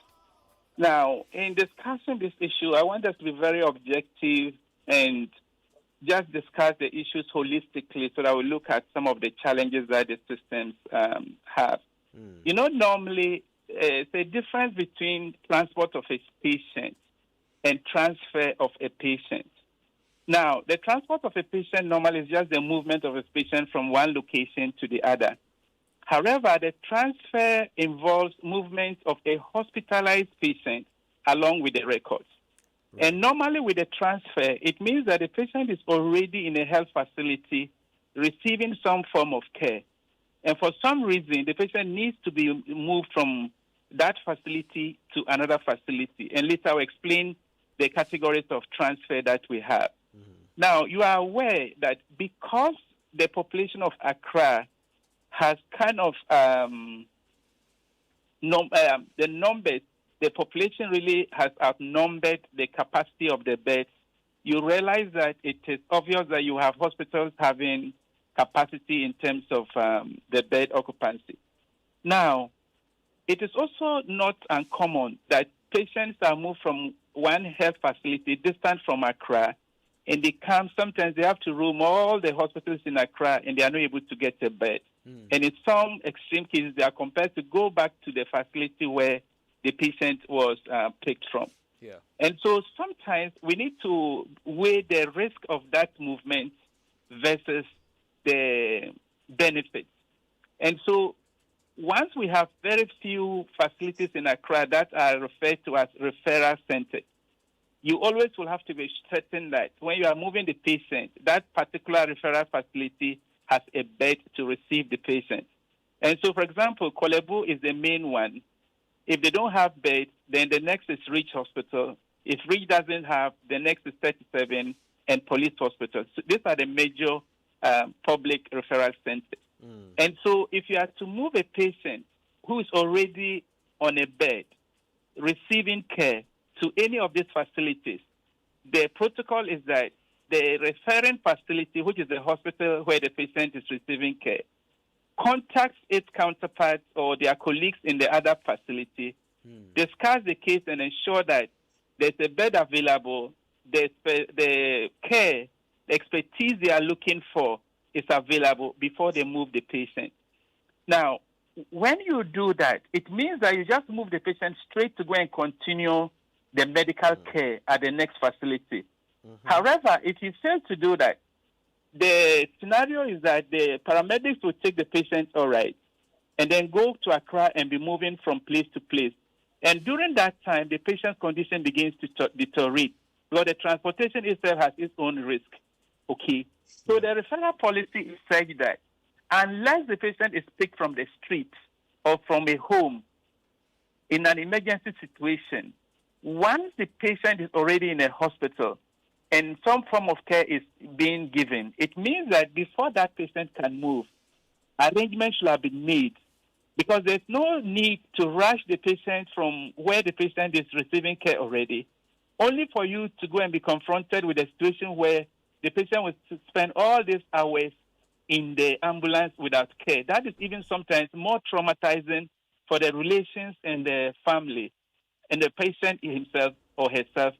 Now, in discussing this issue, I want us to be very objective and just discuss the issues holistically so that we look at some of the challenges that the systems have. You know, normally, it's a difference between transport of a patient and transfer of a patient. Now, the transport of a patient normally is just the movement of a patient from one location to the other. However, the transfer involves movement of a hospitalized patient along with the records. And normally with the transfer, it means that the patient is already in a health facility receiving some form of care. And for some reason, the patient needs to be moved from that facility to another facility. And later I'll explain the categories of transfer that we have. Now, you are aware that because the population of Accra has kind of the population really has outnumbered the capacity of the beds, you realize that it is obvious that you have hospitals having capacity in terms of the bed occupancy. Now, it is also not uncommon that patients are moved from one health facility distant from Accra, and they come, sometimes they have to roam all the hospitals in Accra, and they are not able to get a bed. And in some extreme cases, they are compelled to go back to the facility where the patient was picked from. Yeah. And so sometimes we need to weigh the risk of that movement versus the benefits. And so once we have very few facilities in Accra that are referred to as referral centers, you always will have to be certain that when you are moving the patient, that particular referral facility has a bed to receive the patient. And so, for example, Kolebu is the main one. If they don't have beds, then the next is Reach Hospital. If Reach doesn't have, the next is 37 and Police Hospital. So these are the major public referral centers. And so if you are to move a patient who is already on a bed, receiving care to any of these facilities, the protocol is that the referring facility, which is the hospital where the patient is receiving care, contacts its counterparts or their colleagues in the other facility, discuss the case and ensure that there's a bed available, the care, the expertise they are looking for is available before they move the patient. Now, when you do that, it means that you just move the patient straight to go and continue the medical care at the next facility. However, if you fail to do that, the scenario is that the paramedics will take the patient all right and then go to Accra and be moving from place to place. And during that time, the patient's condition begins to deteriorate because the transportation itself has its own risk. Okay? So the referral policy is such that unless the patient is picked from the street or from a home in an emergency situation, once the patient is already in a hospital and some form of care is being given, it means that before that patient can move, arrangements should have been made because there's no need to rush the patient from where the patient is receiving care already, only for you to go and be confronted with a situation where the patient will spend all these hours in the ambulance without care. That is even sometimes more traumatizing for the relations and the family and the patient himself or herself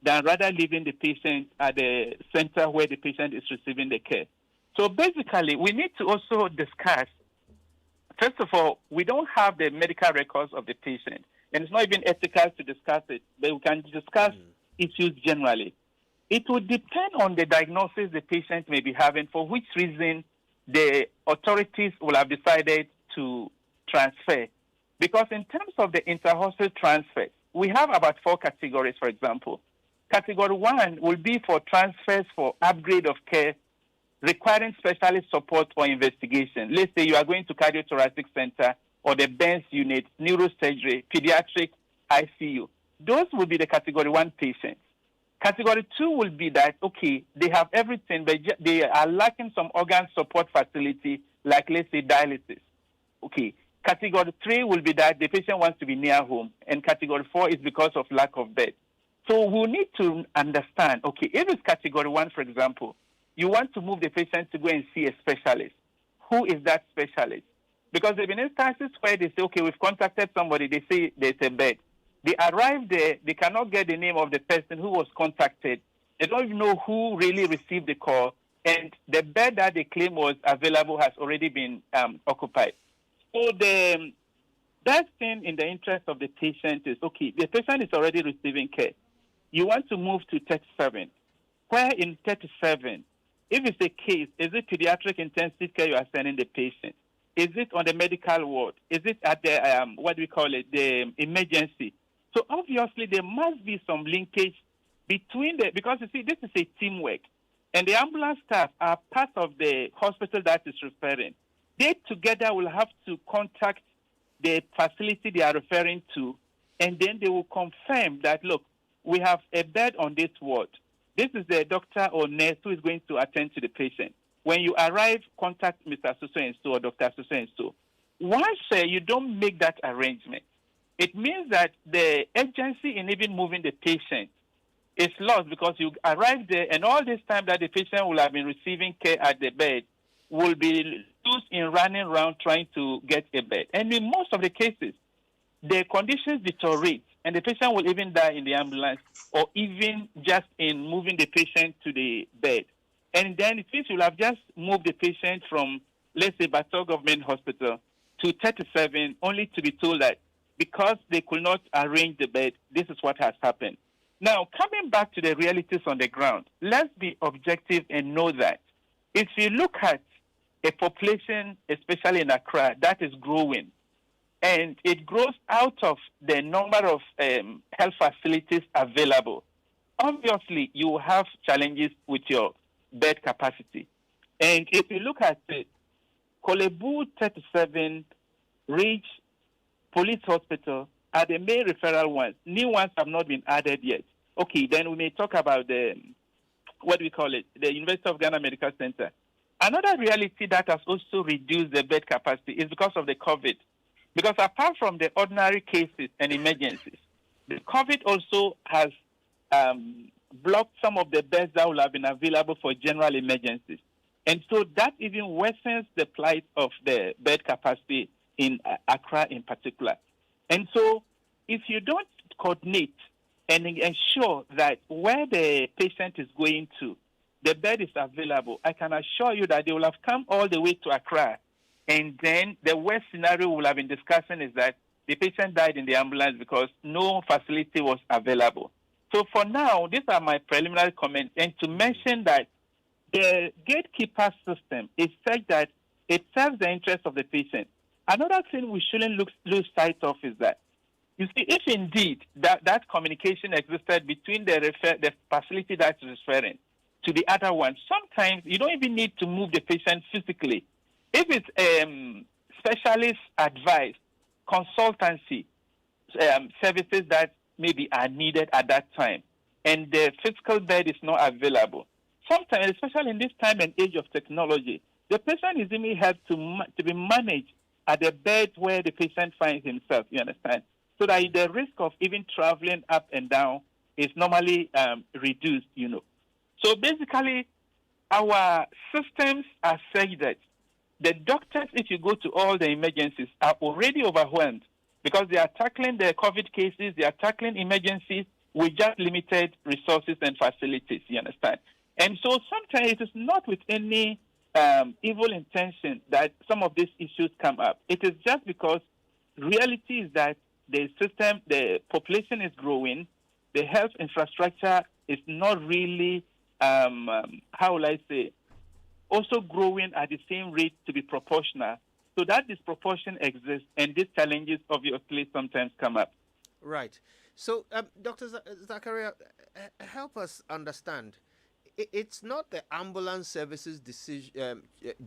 than rather leaving the patient at the center where the patient is receiving the care. So basically, we need to also discuss, first of all, we don't have the medical records of the patient, and it's not even ethical to discuss it, but we can discuss issues generally. It would depend on the diagnosis the patient may be having, for which reason the authorities will have decided to transfer. Because in terms of the inter-hospital transfers, we have about 4 categories, for example. Category 1 will be for transfers for upgrade of care requiring specialist support or investigation. Let's say you are going to cardiothoracic center or the Benz unit, neurosurgery, pediatric, ICU. Those will be the category 1 patients. Category 2 will be that, okay, they have everything, but they are lacking some organ support facility, like let's say dialysis. Okay. Category 3 will be that the patient wants to be near home. And category 4 is because of lack of bed. So we need to understand, okay, if it's category 1, for example, you want to move the patient to go and see a specialist. Who is that specialist? Because there have been instances where they say, okay, we've contacted somebody, they say there's a bed. They arrive there, they cannot get the name of the person who was contacted. They don't even know who really received the call, and the bed that they claim was available has already been occupied. So the best thing in the interest of the patient is, okay, the patient is already receiving care. You want to move to 37. Where in 37, if it's a case, is it pediatric intensive care you are sending the patient? Is it on the medical ward? Is it at the, the emergency? So obviously there must be some linkage between because you see, this is a teamwork. And the ambulance staff are part of the hospital that is referring. They together will have to contact the facility they are referring to, and then they will confirm that, look, we have a bed on this ward. This is the doctor or nurse who is going to attend to the patient. When you arrive, contact Mr. So-and-so or Dr. So-and-so. Once you don't make that arrangement, it means that the urgency in even moving the patient is lost, because you arrive there and all this time that the patient will have been receiving care at the bed will be used in running around trying to get a bed. And in most of the cases, the conditions deteriorate and the patient will even die in the ambulance or even just in moving the patient to the bed. And then it means you'll have just moved the patient from, let's say, Bato Government Hospital to 37, only to be told that because they could not arrange the bed, this is what has happened. Now, coming back to the realities on the ground, let's be objective and know that if you look at a population, especially in Accra, that is growing, and it grows out of the number of health facilities available, obviously you have challenges with your bed capacity. And if you look at it, Kolebu 37, Ridge, Police Hospital are the main referral ones. New ones have not been added yet. Okay, then we may talk about the University of Ghana Medical Center. Another reality that has also reduced the bed capacity is because of the COVID. Because apart from the ordinary cases and emergencies, the COVID also has blocked some of the beds that will have been available for general emergencies. And so that even worsens the plight of the bed capacity in Accra in particular. And so if you don't coordinate and ensure that where the patient is going to, the bed is available, I can assure you that they will have come all the way to Accra. And then the worst scenario we'll have been discussing is that the patient died in the ambulance because no facility was available. So for now, these are my preliminary comments. And to mention that the gatekeeper system is such that it serves the interest of the patient. Another thing we shouldn't lose sight of is that, you see, if indeed that communication existed between the facility that is referring to the other one, sometimes you don't even need to move the patient physically. If it's specialist advice, consultancy services that maybe are needed at that time, and the physical bed is not available, sometimes, especially in this time and age of technology, the patient is even helped to be managed at the bed where the patient finds himself, you understand? So that the risk of even traveling up and down is normally reduced, you know. So basically, our systems are such that the doctors, if you go to all the emergencies, are already overwhelmed because they are tackling the COVID cases, they are tackling emergencies with just limited resources and facilities, you understand? And so sometimes it is not with any evil intention that some of these issues come up. It is just because reality is that the population is growing, the health infrastructure is not really, how will I say, also growing at the same rate to be proportional. So that disproportion exists, and these challenges obviously sometimes come up. Right. So, Dr. Zakaria, help us understand. It's not the ambulance services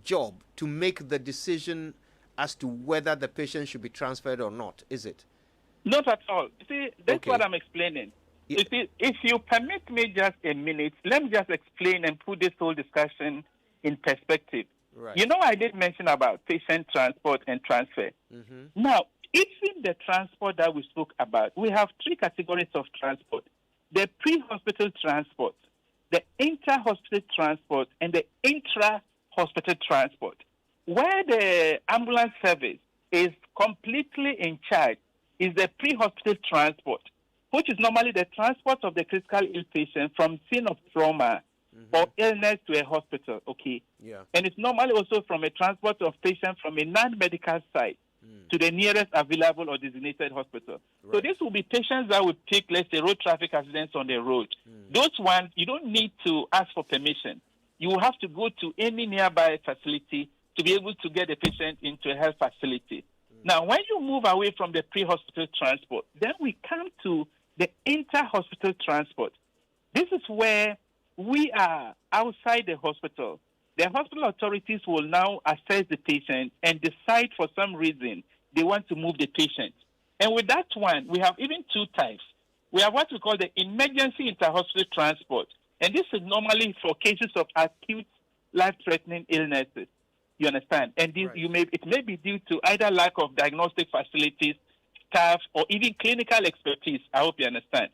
job to make the decision as to whether the patient should be transferred or not, is it? Not at all. See, that's what I'm explaining. Yeah. You see, if you permit me just a minute, let me just explain and put this whole discussion in perspective. Right. You know, I did mention about patient transport and transfer. Mm-hmm. Now, even the transport that we spoke about, we have three categories of transport: the pre-hospital transport, the inter-hospital transport, and the intra-hospital transport. where the ambulance service is completely in charge is the pre-hospital transport, which is normally the transport of the critical ill patient from scene of trauma or illness to a hospital, okay? Yeah. And it's normally also from a transport of patients from a non-medical site to the nearest available or designated hospital. So this will be patients that would take, let's say, road traffic accidents on the road. Those ones, you don't need to ask for permission. You will have to go to any nearby facility to be able to get the patient into a health facility. Now, when you move away from the pre-hospital transport, then we come to the inter-hospital transport. This is where we are outside the hospital. The hospital authorities will now assess the patient and decide for some reason they want to move the patient. And with that one, we have even two types. We have what we call the emergency inter-hospital transport. And this is normally for cases of acute life-threatening illnesses. You understand? And this, it may be due to either lack of diagnostic facilities, staff, or even clinical expertise. I hope you understand.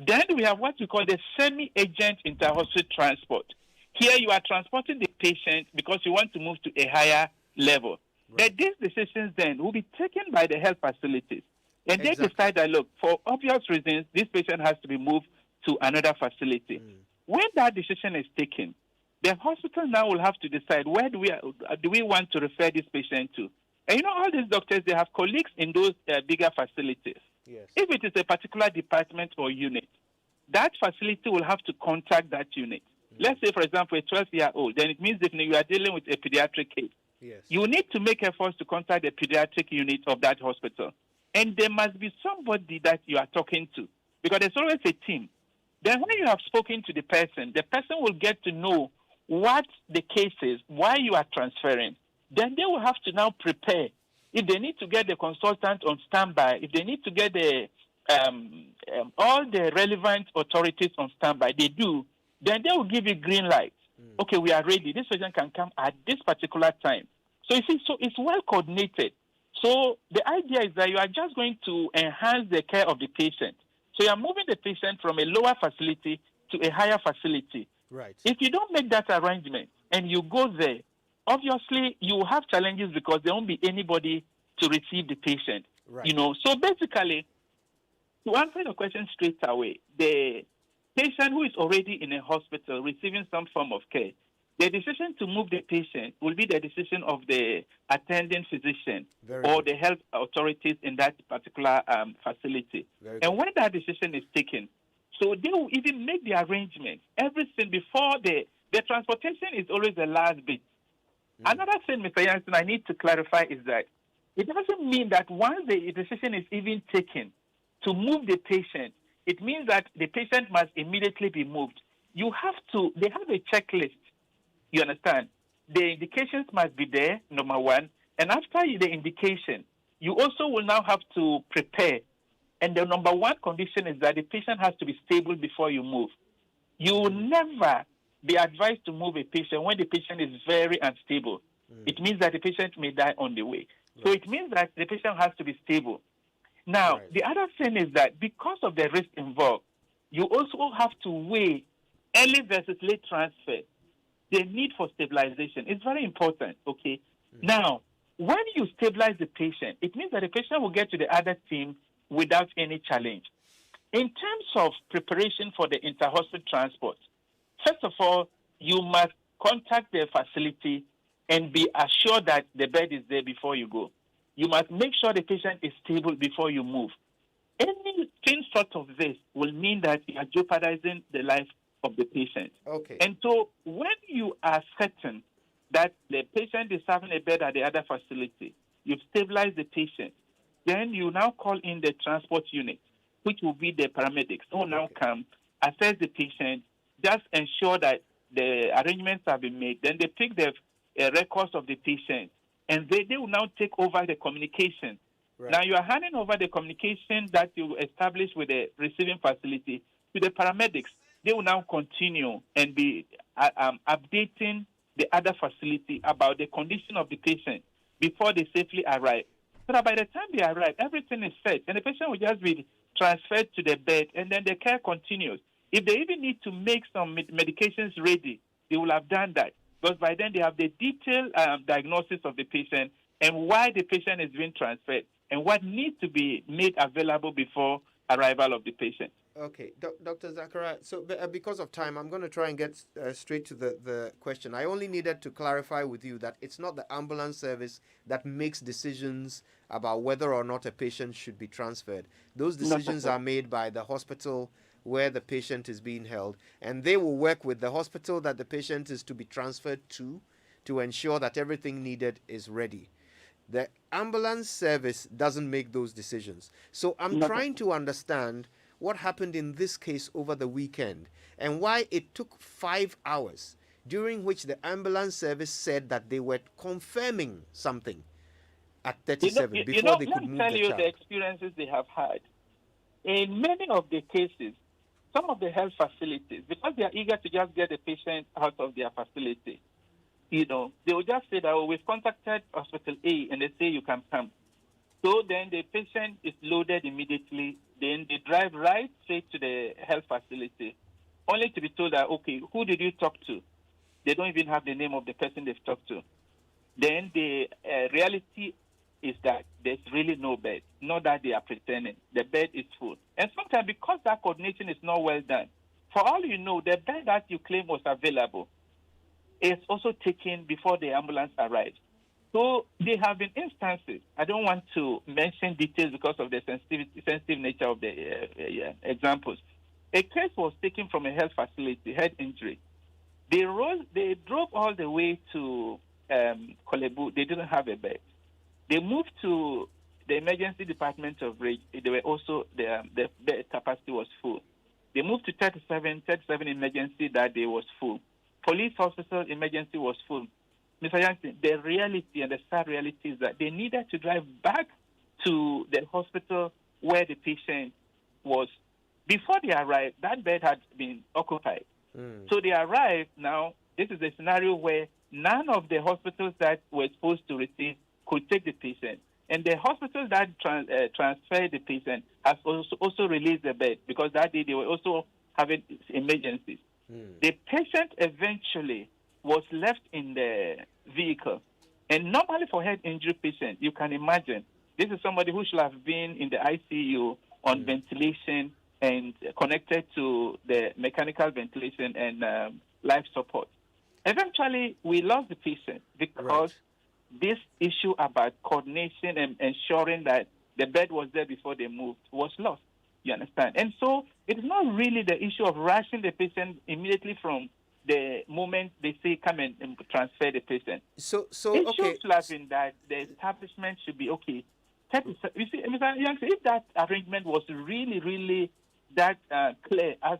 Then we have what we call the semi-agent inter-hospital transport. Here you are transporting the patient because you want to move to a higher level. But these decisions then will be taken by the health facilities. And they decide that, look, for obvious reasons, this patient has to be moved to another facility. When that decision is taken, the hospital now will have to decide where do we want to refer this patient to. And you know, all these doctors, they have colleagues in those bigger facilities. Yes. If it is a particular department or unit, that facility will have to contact that unit. Let's say, for example, a 12-year-old, then it means if you are dealing with a pediatric case, you need to make efforts to contact the pediatric unit of that hospital. And there must be somebody that you are talking to, because there's always a team. Then when you have spoken to the person will get to know what the case is, why you are transferring. Then they will have to now prepare. If they need to get the consultant on standby, if they need to get the all the relevant authorities on standby, they do. Then they will give you green light. Okay, we are ready. This patient can come at this particular time. So you see, so it's well coordinated. So the idea is that you are just going to enhance the care of the patient. So you are moving the patient from a lower facility to a higher facility. Right. If you don't make that arrangement and you go there, obviously you will have challenges because there won't be anybody to receive the patient. Right. You know, so basically, to answer your question straight away, the patient who is already in a hospital receiving some form of care, the decision to move the patient will be the decision of the attending physician or the health authorities in that particular facility. And when that decision is taken, so they will even make the arrangements, everything before the transportation is always the last bit. Another thing, Mr. Jansen, I need to clarify is that it doesn't mean that once the decision is even taken to move the patient, it means that the patient must immediately be moved. They have a checklist. You understand? The indications must be there, number one. And after the indication, you also will now have to prepare. And the number one condition is that the patient has to be stable before you move. You will never be advised to move a patient when the patient is very unstable. It means that the patient may die on the way. So it means that the patient has to be stable. Now, the other thing is that because of the risk involved, you also have to weigh early versus late transfer. The need for stabilization is very important, okay? Now, when you stabilize the patient, it means that the patient will get to the other team without any challenge. In terms of preparation for the inter-hospital transport, first of all, you must contact the facility and be assured that the bed is there before you go. You must make sure the patient is stable before you move. Anything short of this will mean that you are jeopardizing the life of the patient. Okay. And so when you are certain that the patient is having a bed at the other facility, you've stabilized the patient, then you now call in the transport unit, which will be the paramedics who will now come, assess the patient, just ensure that the arrangements have been made. Then they take the records of the patient, and they will now take over the communication. Right. Now you are handing over the communication that you establish with the receiving facility to the paramedics. They will now continue and be updating the other facility about the condition of the patient before they safely arrive. So that by the time they arrive, everything is set, and the patient will just be transferred to the bed, and then the care continues. If they even need to make some medications ready, they will have done that. because by then they have the detailed diagnosis of the patient and why the patient is being transferred and what needs to be made available before arrival of the patient. Okay, Dr. Zachariah, so because of time, I'm going to try and get straight to the question. I only needed to clarify with you that it's not the ambulance service that makes decisions about whether or not a patient should be transferred. Those decisions are made by the hospital where the patient is being held, and they will work with the hospital that the patient is to be transferred to ensure that everything needed is ready. The ambulance service doesn't make those decisions. So I'm trying to understand what happened in this case over the weekend and why it took 5 hours, during which the ambulance service said that they were confirming something at 37 before they could move the child. Let me tell you the experiences they have had. In many of the cases, some of the health facilities, because they are eager to just get the patient out of their facility, they will just say that, oh, we've contacted hospital A, and they say you can come. So then the patient is loaded immediately. Then they drive right straight to the health facility, only to be told that, okay, who did you talk to? They don't even have the name of the person they've talked to. Then the reality is that there's really no bed, not that they are pretending. The bed is full. And sometimes because that coordination is not well done, for all you know, the bed that you claim was available is also taken before the ambulance arrives. So there have been instances, I don't want to mention details because of the sensitive nature of the examples. A case was taken from a health facility, head injury. They drove all the way to Kolebu. They didn't have a bed. They moved to the emergency department of Rage. They were also, the bed capacity was full. They moved to 37 emergency, that day was full. Police hospital emergency was full. Mr. Yankton, the reality and the sad reality is that they needed to drive back to the hospital where the patient was. Before they arrived, that bed had been occupied. So they arrived now. This is a scenario where none of the hospitals that were supposed to receive could take the patient. And the hospital that transferred the patient has also released the bed because that day they were also having emergencies. The patient eventually was left in the vehicle. And normally for head injury patient, you can imagine, this is somebody who should have been in the ICU on ventilation and connected to the mechanical ventilation and life support. Eventually, we lost the patient because this issue about coordination and ensuring that the bed was there before they moved was lost. You understand? And so it's not really the issue of rushing the patient immediately from the moment they say come and transfer the patient. So it okay. should have been that the establishment should be okay. You see, Mr. Young, if that arrangement was really, really that clear as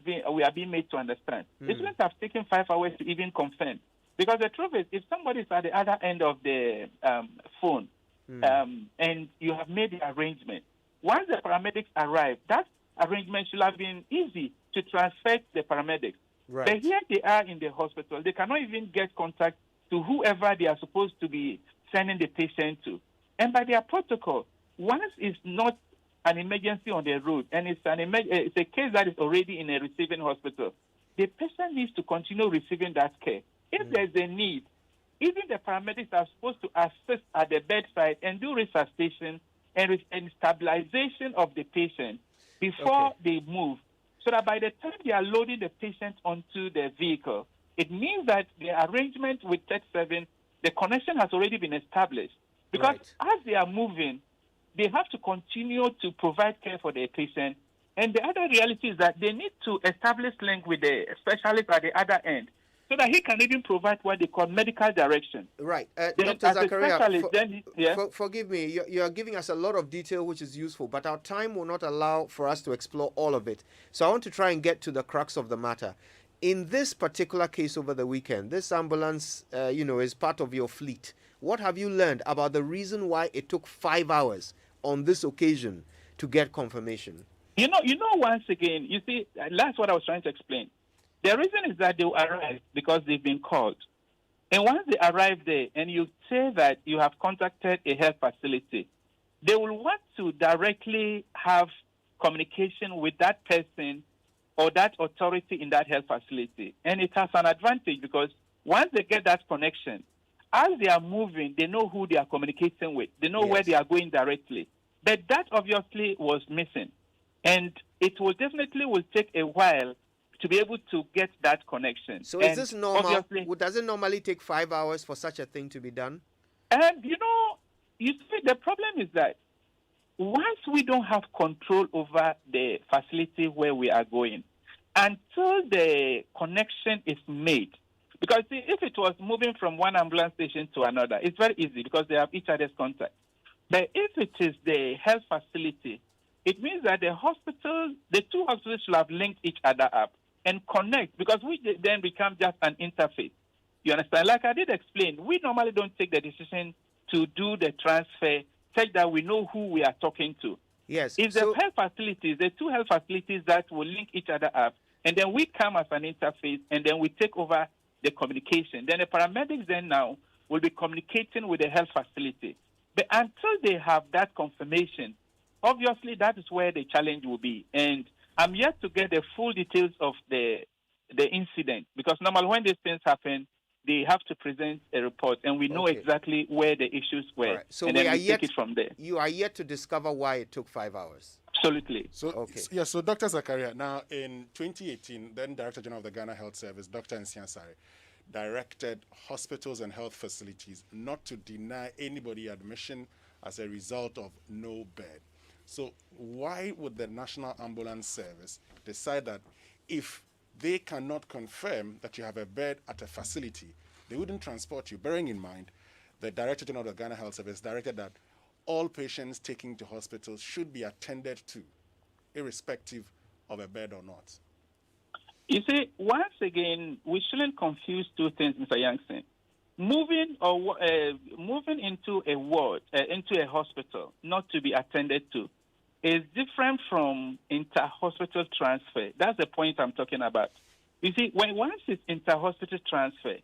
we are being made to understand, it shouldn't have taken 5 hours to even confirm. Because the truth is, if somebody is at the other end of the phone and you have made the arrangement, once the paramedics arrive, that arrangement should have been easy to transfer the paramedics. Right. But here they are in the hospital. They cannot even get contact to whoever they are supposed to be sending the patient to. And by their protocol, once it's not an emergency on the road and it's a case that is already in a receiving hospital, the patient needs to continue receiving that care. If there's a need, even the paramedics are supposed to assist at the bedside and do resuscitation and stabilization of the patient before they move, so that by the time they are loading the patient onto the vehicle, it means that the arrangement with 37, the connection has already been established. Because as they are moving, they have to continue to provide care for their patient. And the other reality is that they need to establish link with the specialist at the other end, so that he can even provide what they call medical direction. Right. Then Dr. as a Zachariah, specialist, forgive me, you're giving us a lot of detail which is useful, but our time will not allow for us to explore all of it. So I want to try and get to the crux of the matter. In this particular case over the weekend, this ambulance, is part of your fleet. What have you learned about the reason why it took 5 hours on this occasion to get confirmation? Once again, you see, that's what I was trying to explain. The reason is that they will arrive because they've been called. And once they arrive there and you say that you have contacted a health facility, they will want to directly have communication with that person or that authority in that health facility. And it has an advantage because Once they get that connection, as they are moving, they know who they are communicating with. They know where they are going directly. But that obviously was missing. And it will definitely take a while to be able to get that connection. So and is this normal? obviously, Does it normally take 5 hours for such a thing to be done? And you see, the problem is that once we don't have control over the facility where we are going, until the connection is made, because see, if it was moving from one ambulance station to another, it's very easy because they have each other's contact. But if it is the health facility, it means that the two hospitals should have linked each other up and connect, because we then become just an interface. You understand? Like I did explain, we normally don't take the decision to do the transfer such that we know who we are talking to. Yes. It's the health facilities, the two health facilities that will link each other up, and then we come as an interface, and then we take over the communication. Then the paramedics then now will be communicating with the health facility. But until they have that confirmation, obviously that is where the challenge will be. And I'm yet to get the full details of the incident, because normally when these things happen, they have to present a report, and we know exactly where the issues were. Right. So and we then are we yet take it from there. You are yet to discover why it took 5 hours. Absolutely. So, so Dr. Zakaria, now in 2018, then Director General of the Ghana Health Service, Dr. Nsiansare, directed hospitals and health facilities not to deny anybody admission as a result of no bed. So why would the National Ambulance Service decide that if they cannot confirm that you have a bed at a facility, they wouldn't transport you, bearing in mind the Director General of the Ghana Health Service directed that all patients taken to hospitals should be attended to, irrespective of a bed or not? You see, once again, we shouldn't confuse two things, Mr. Youngson. Moving into a ward, into a hospital, not to be attended to, is different from inter-hospital transfer. That's the point I'm talking about. You see, once it's inter-hospital transfer,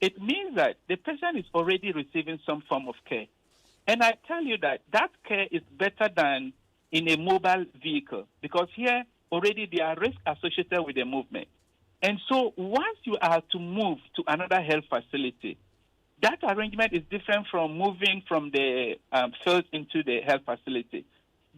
it means that the patient is already receiving some form of care. And I tell you that care is better than in a mobile vehicle, because here already there are risks associated with the movement. And so once you are to move to another health facility, that arrangement is different from moving from the field into the health facility.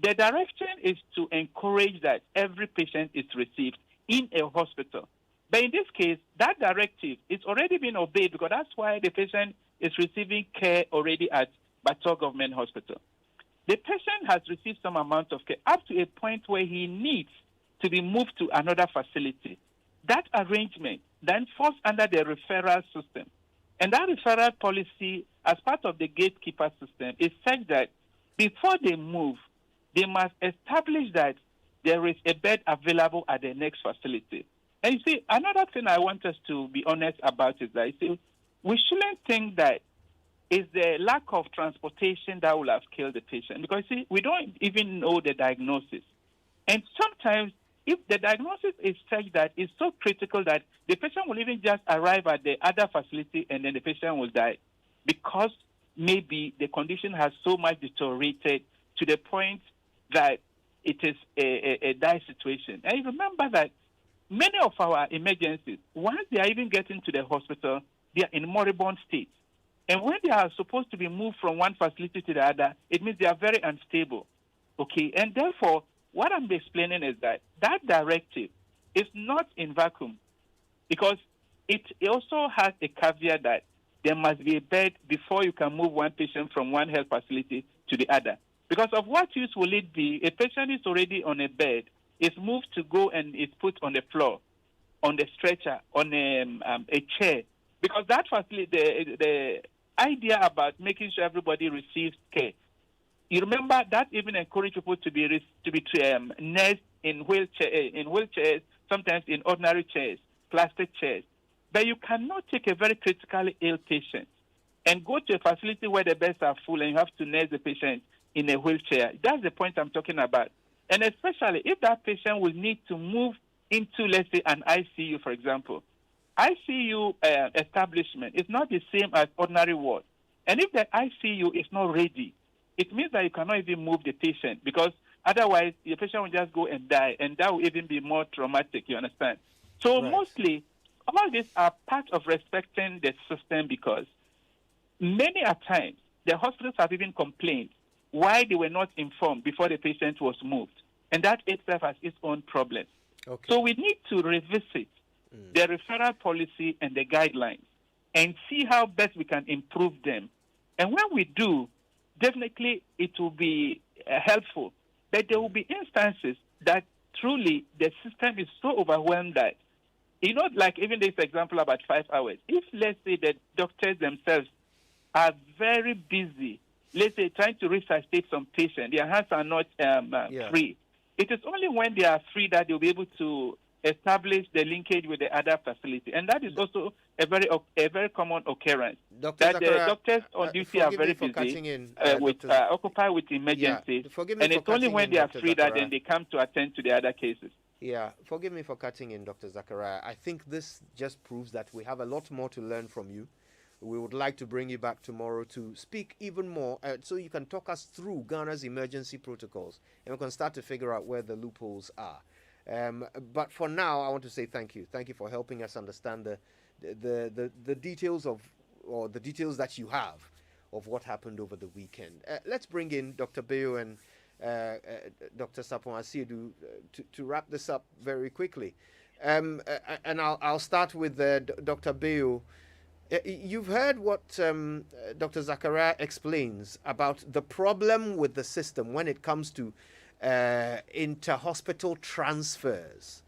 The direction is to encourage that every patient is received in a hospital. But in this case, that directive is already been obeyed, because that's why the patient is receiving care already at Bator Government Hospital. The patient has received some amount of care up to a point where he needs to be moved to another facility. That arrangement then falls under the referral system. And that referral policy, as part of the gatekeeper system, is such that before they move, they must establish that there is a bed available at the next facility. And you see, another thing I want us to be honest about is that, you see, we shouldn't think that it's the lack of transportation that will have killed the patient. Because, see, we don't even know the diagnosis. And sometimes, if the diagnosis is such that it's so critical that the patient will even just arrive at the other facility and then the patient will die, because maybe the condition has so much deteriorated to the point that it is a dire situation. And you remember that many of our emergencies, once they are even getting to the hospital, they are in moribund state. And when they are supposed to be moved from one facility to the other, it means they are very unstable. Okay, and therefore, what I'm explaining is that directive is not in vacuum, because it also has a caveat that there must be a bed before you can move one patient from one health facility to the other. Because of what use will it be? A patient is already on a bed, is moved to go and is put on the floor, on the stretcher, on a chair. Because that facility, the idea about making sure everybody receives care, you remember that even encourage people to be nursed in wheelchairs, sometimes in ordinary chairs, plastic chairs. But you cannot take a very critically ill patient and go to a facility where the beds are full and you have to nurse the patient in a wheelchair. That's the point I'm talking about. And especially if that patient will need to move into, let's say, an ICU, for example. ICU establishment is not the same as ordinary ward. And if the ICU is not ready, it means that you cannot even move the patient, because otherwise the patient will just go and die, and that will even be more traumatic, you understand? So mostly, all these are part of respecting the system, because many a times the hospitals have even complained why they were not informed before the patient was moved. And that itself has its own problems. Okay. So we need to revisit the referral policy and the guidelines and see how best we can improve them. And when we do, definitely it will be helpful. But there will be instances that truly the system is so overwhelmed that, like even this example about 5 hours, if let's say the doctors themselves are very busy, let's say trying to resuscitate some patient, their hands are not free. It is only when they are free that they'll be able to establish the linkage with the other facility. And that is also a very common occurrence. Dr. That the Zachariah, doctors on duty are very busy, occupied with emergencies. And it's only when they are free that then they come to attend to the other cases. Yeah, forgive me for cutting in, Dr. Zachariah. I think this just proves that we have a lot more to learn from you. We would like to bring you back tomorrow to speak even more so you can talk us through Ghana's emergency protocols and we can start to figure out where the loopholes are. But for now, I want to say thank you. Thank you for helping us understand the details or the details that you have of what happened over the weekend. Let's bring in Dr. Bayo and Dr. Sapon Asiedu to wrap this up very quickly. And I'll start with Dr. Bayo. You've heard what Dr. Zachariah explains about the problem with the system when it comes to inter-hospital transfers,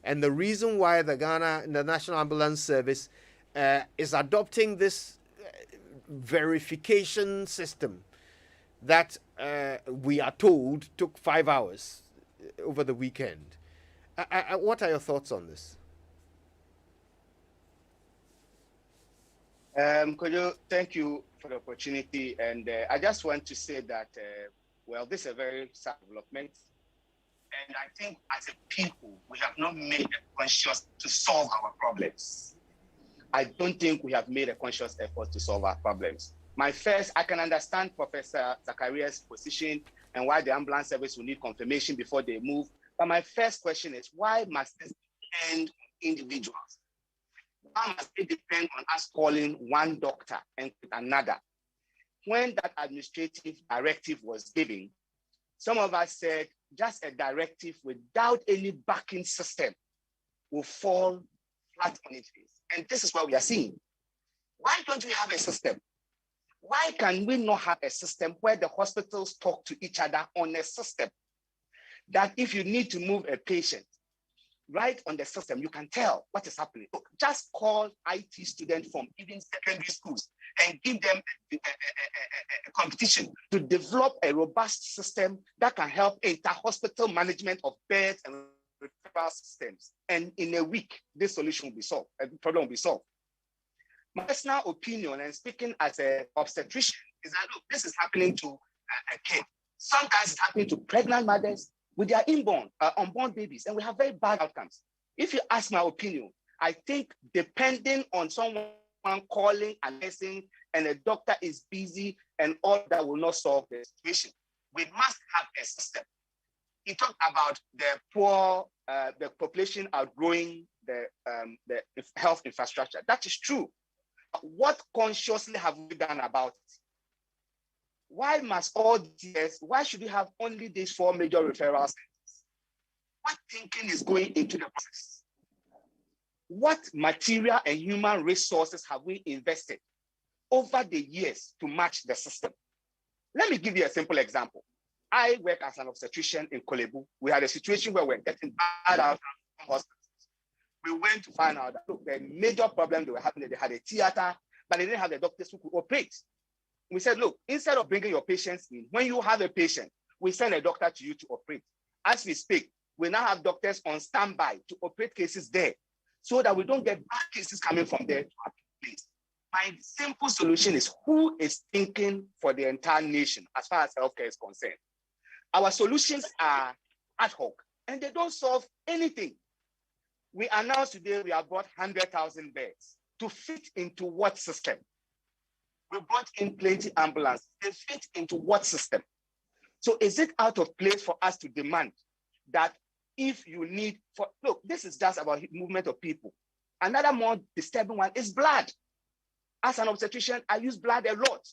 and the reason why the National Ambulance Service is adopting this verification system that we are told took 5 hours over the weekend. What are your thoughts on this? Kojo, thank you for the opportunity. And I just want to say that, this is a very sad development. And I think as a people, we have not made a conscious to solve our problems. I don't think we have made a conscious effort to solve our problems. I can understand Professor Zachariah's position and why the ambulance service will need confirmation before they move. But my first question is, why must this depend on individuals? Why must it depend on us calling one doctor and another? When that administrative directive was given, some of us said just a directive without any backing system will fall flat on its face. And this is what we are seeing. Why don't we have a system? Why can we not have a system where the hospitals talk to each other on a system that if you need to move a patient, right on the system, you can tell what is happening. Look, just call IT students from even secondary schools and give them a competition to develop a robust system that can help inter-hospital management of beds and referral systems. And in a week, this solution will be solved, the problem will be solved. My personal opinion, and speaking as an obstetrician, is that, look, this is happening to a kid. Sometimes it's happening to pregnant mothers with their unborn babies, and we have very bad outcomes. If you ask my opinion, I think depending on someone calling and listening, and a doctor is busy, and all that will not solve the situation. We must have a system. He talked about the poor, the population outgrowing the health infrastructure. That is true. What consciously have we done about it? Why must all these, why should we have only these 4 major referral centers? What thinking is going into the process? What material and human resources have we invested over the years to match the system? Let me give you a simple example. I work as an obstetrician in Kolebu. We had a situation where we're getting bad out from hospitals. We went to find out that, look, the major problem they were having, they had a theater, but they didn't have the doctors who could operate. We said, look, instead of bringing your patients in, when you have a patient, we send a doctor to you to operate. As we speak, we now have doctors on standby to operate cases there so that we don't get bad cases coming from there to our place. My simple solution is, who is thinking for the entire nation as far as healthcare is concerned? Our solutions are ad hoc, and they don't solve anything. We announced today we have brought 100,000 beds to fit into what system? We brought in plenty ambulances. They fit into what system? So is it out of place for us to demand that if you need, look, this is just about movement of people. Another more disturbing one is blood. As an obstetrician, I use blood a lot.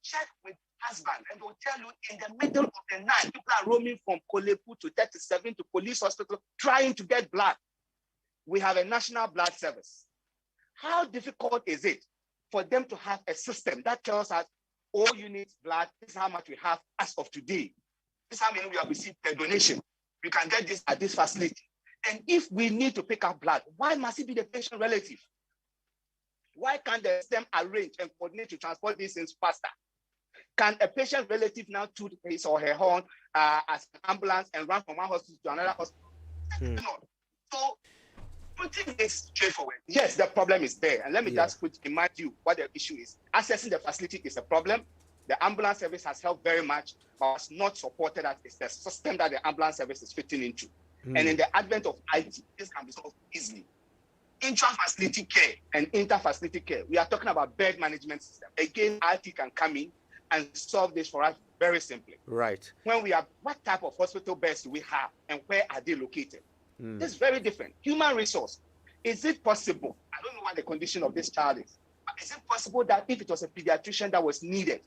Check with husband, and they'll tell you in the middle of the night, people are roaming from Kolepu to 37 to police hospital trying to get blood. We have a national blood service. How difficult is it for them to have a system that tells us all units blood, this is how much we have as of today. This is how many we have received per donation. You can get this at this facility. And if we need to pick up blood, why must it be the patient relative? Why can't the system arrange and coordinate to transport these things faster? Can a patient relative now toot his or her horn as an ambulance and run from one hospital to another hospital? No. So, putting this straightforward, yes, the problem is there. And let me just put in mind you what the issue is. Accessing the facility is a problem. The ambulance service has helped very much, but it's not supported as it's the system that the ambulance service is fitting into. And in the advent of IT, this can be solved easily. Intra-facility care and inter-facility care, we are talking about bed management system. Again, IT can come in and solve this for us very simply. Right. When we have, what type of hospital beds do we have and where are they located? This is very different. Human resource. Is it possible? I don't know what the condition of this child is, but is it possible that if it was a pediatrician that was needed,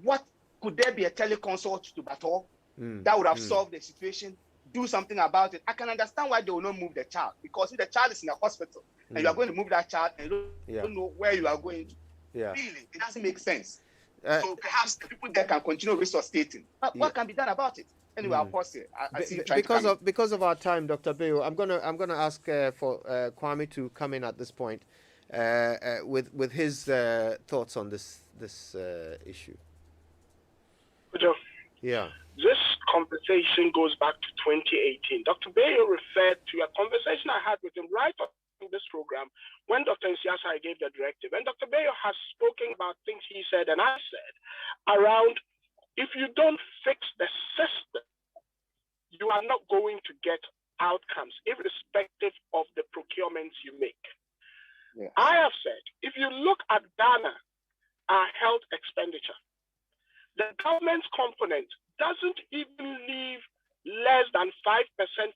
what could there be a teleconsult to Bator that would have solved the situation? Do something about it. I can understand why they will not move the child, because if the child is in a hospital and you are going to move that child and you don't know where you are going to, really, it doesn't make sense. So perhaps the people there can continue resuscitating. But what can be done about it? Anyway, I'll pause here. I see you trying because of our time, Dr. Bayo, I'm gonna ask for Kwame to come in at this point with his thoughts on this issue. Yeah. This conversation goes back to 2018. Dr. Bayo referred to a conversation I had with him right on this program when Dr. Nsiasa gave the directive. And Dr. Bayo has spoken about things he said and I said around, if you don't fix the system, you are not going to get outcomes, irrespective of the procurements you make. Yeah. I have said, if you look at Ghana, our health expenditure, the government's component doesn't even leave less than 5%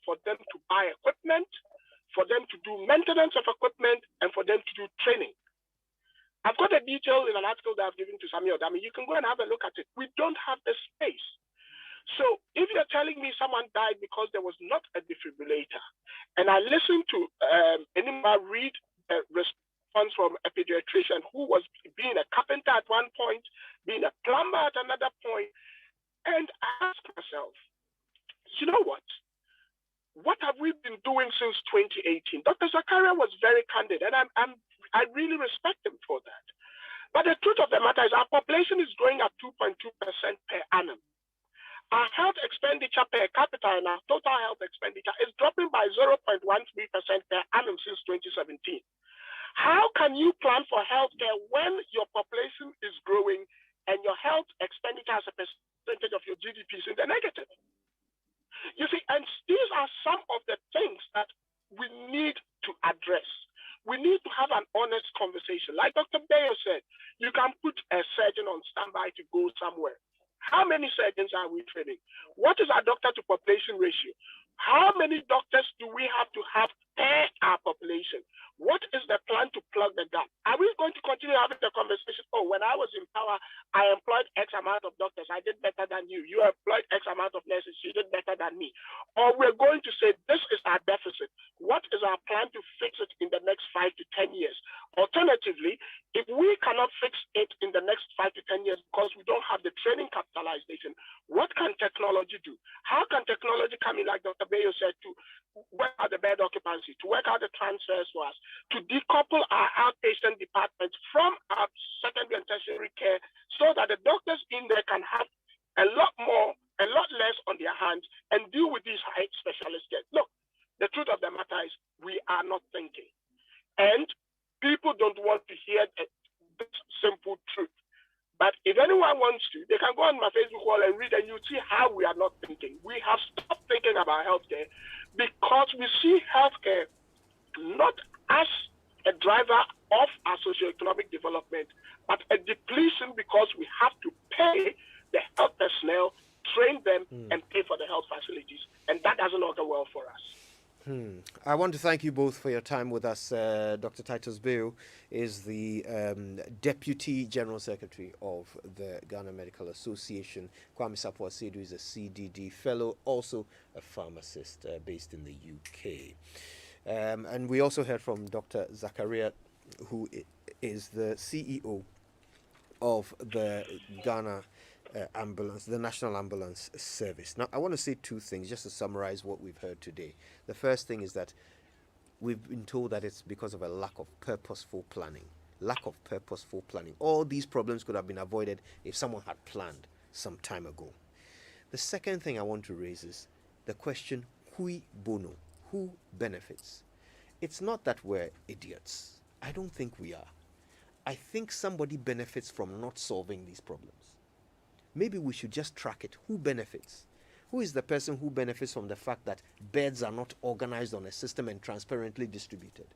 for them to buy equipment, for them to do maintenance of equipment, and for them to do training. I've got a detail in an article that I've given to Samuel Dami. You can go and have a look at it. We don't have the space. So if you're telling me someone died because there was not a defibrillator, and I listened to Enima read a response from a pediatrician who was being a carpenter at one point, being a plumber at another point, and I asked myself, you know what? What have we been doing since 2018? Dr. Zakaria was very candid, and I really respect him for that. But the truth of the matter is our population is growing at 2.2% per annum. Our health expenditure per capita and our total health expenditure is dropping by 0.13% per annum since 2017. How can you plan for healthcare when your population is growing and your health expenditure as a percentage of your GDP is in the negative? You see, and these are some of the things that we need to address. We need to have an honest conversation. Like Dr. Bayo said, you can put a surgeon on standby to go somewhere. How many surgeons are we training? What is our doctor to population ratio? How many doctors do we have to have per our population? What is the plan to plug the gap? Are we going to continue having the conversation? Oh, when I was in power, I employed X amount of doctors. I did better than you. You employed X amount of nurses. You did better than me. Or we're going to say, this is our deficit. What is our plan to fix it in the next 5 to 10 years? Alternatively, if we cannot fix it in the next 5 to 10 years because we don't have the training capitalization, what can technology do? How can technology come in, like Dr. Bayo said, to work out the bed occupancy, to work out the transfers for us, to decouple our outpatient departments from our secondary and tertiary care so that the doctors in there can have a lot less on their hands and deal with these high specialist care. Look, the truth of the matter is we are not thinking. And people don't want to hear this simple truth. But if anyone wants to, they can go on my Facebook wall and read, and you see how we are not thinking. We have stopped thinking about healthcare because we see healthcare not as a driver of our socioeconomic development, but a depletion because we have to pay the health personnel, train them, and pay for the health facilities. And that doesn't augur well for us. I want to thank you both for your time with us. Dr. Titus Bill is the Deputy General Secretary of the Ghana Medical Association. Kwame Sapwa-Sedu is a CDD fellow, also a pharmacist based in the UK. And we also heard from Dr. Zachariah, who is the CEO of the Ghana ambulance, the National Ambulance Service. Now, I want to say two things just to summarize what we've heard today. The first thing is that we've been told that it's because of a lack of purposeful planning. Lack of purposeful planning. All these problems could have been avoided if someone had planned some time ago. The second thing I want to raise is the question, cui bono? Who benefits? It's not that we're idiots. I don't think we are. I think somebody benefits from not solving these problems. Maybe we should just track it. Who benefits? Who is the person who benefits from the fact that beds are not organized on a system and transparently distributed?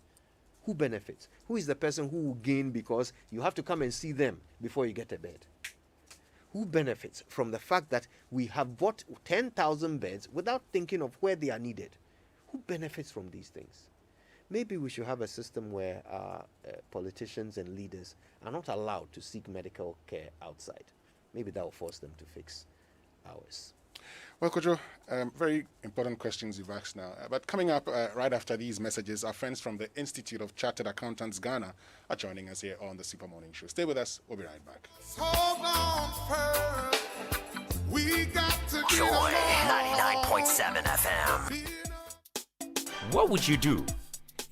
Who benefits? Who is the person who will gain because you have to come and see them before you get a bed? Who benefits from the fact that we have bought 10,000 beds without thinking of where they are needed? Who benefits from these things? Maybe we should have a system where our politicians and leaders are not allowed to seek medical care outside. Maybe that will force them to fix ours. Well, Kojo, very important questions you've asked now. But coming up right after these messages, our friends from the Institute of Chartered Accountants Ghana are joining us here on the Super Morning Show. Stay with us. We'll be right back. Joy 99.7 FM. What would you do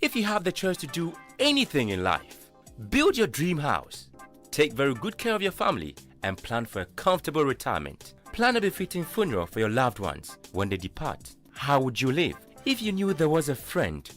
if you have the choice to do anything in life? Build your dream house, take very good care of your family, and plan for a comfortable retirement. Plan a befitting funeral for your loved ones when they depart. How would you live if you knew there was a friend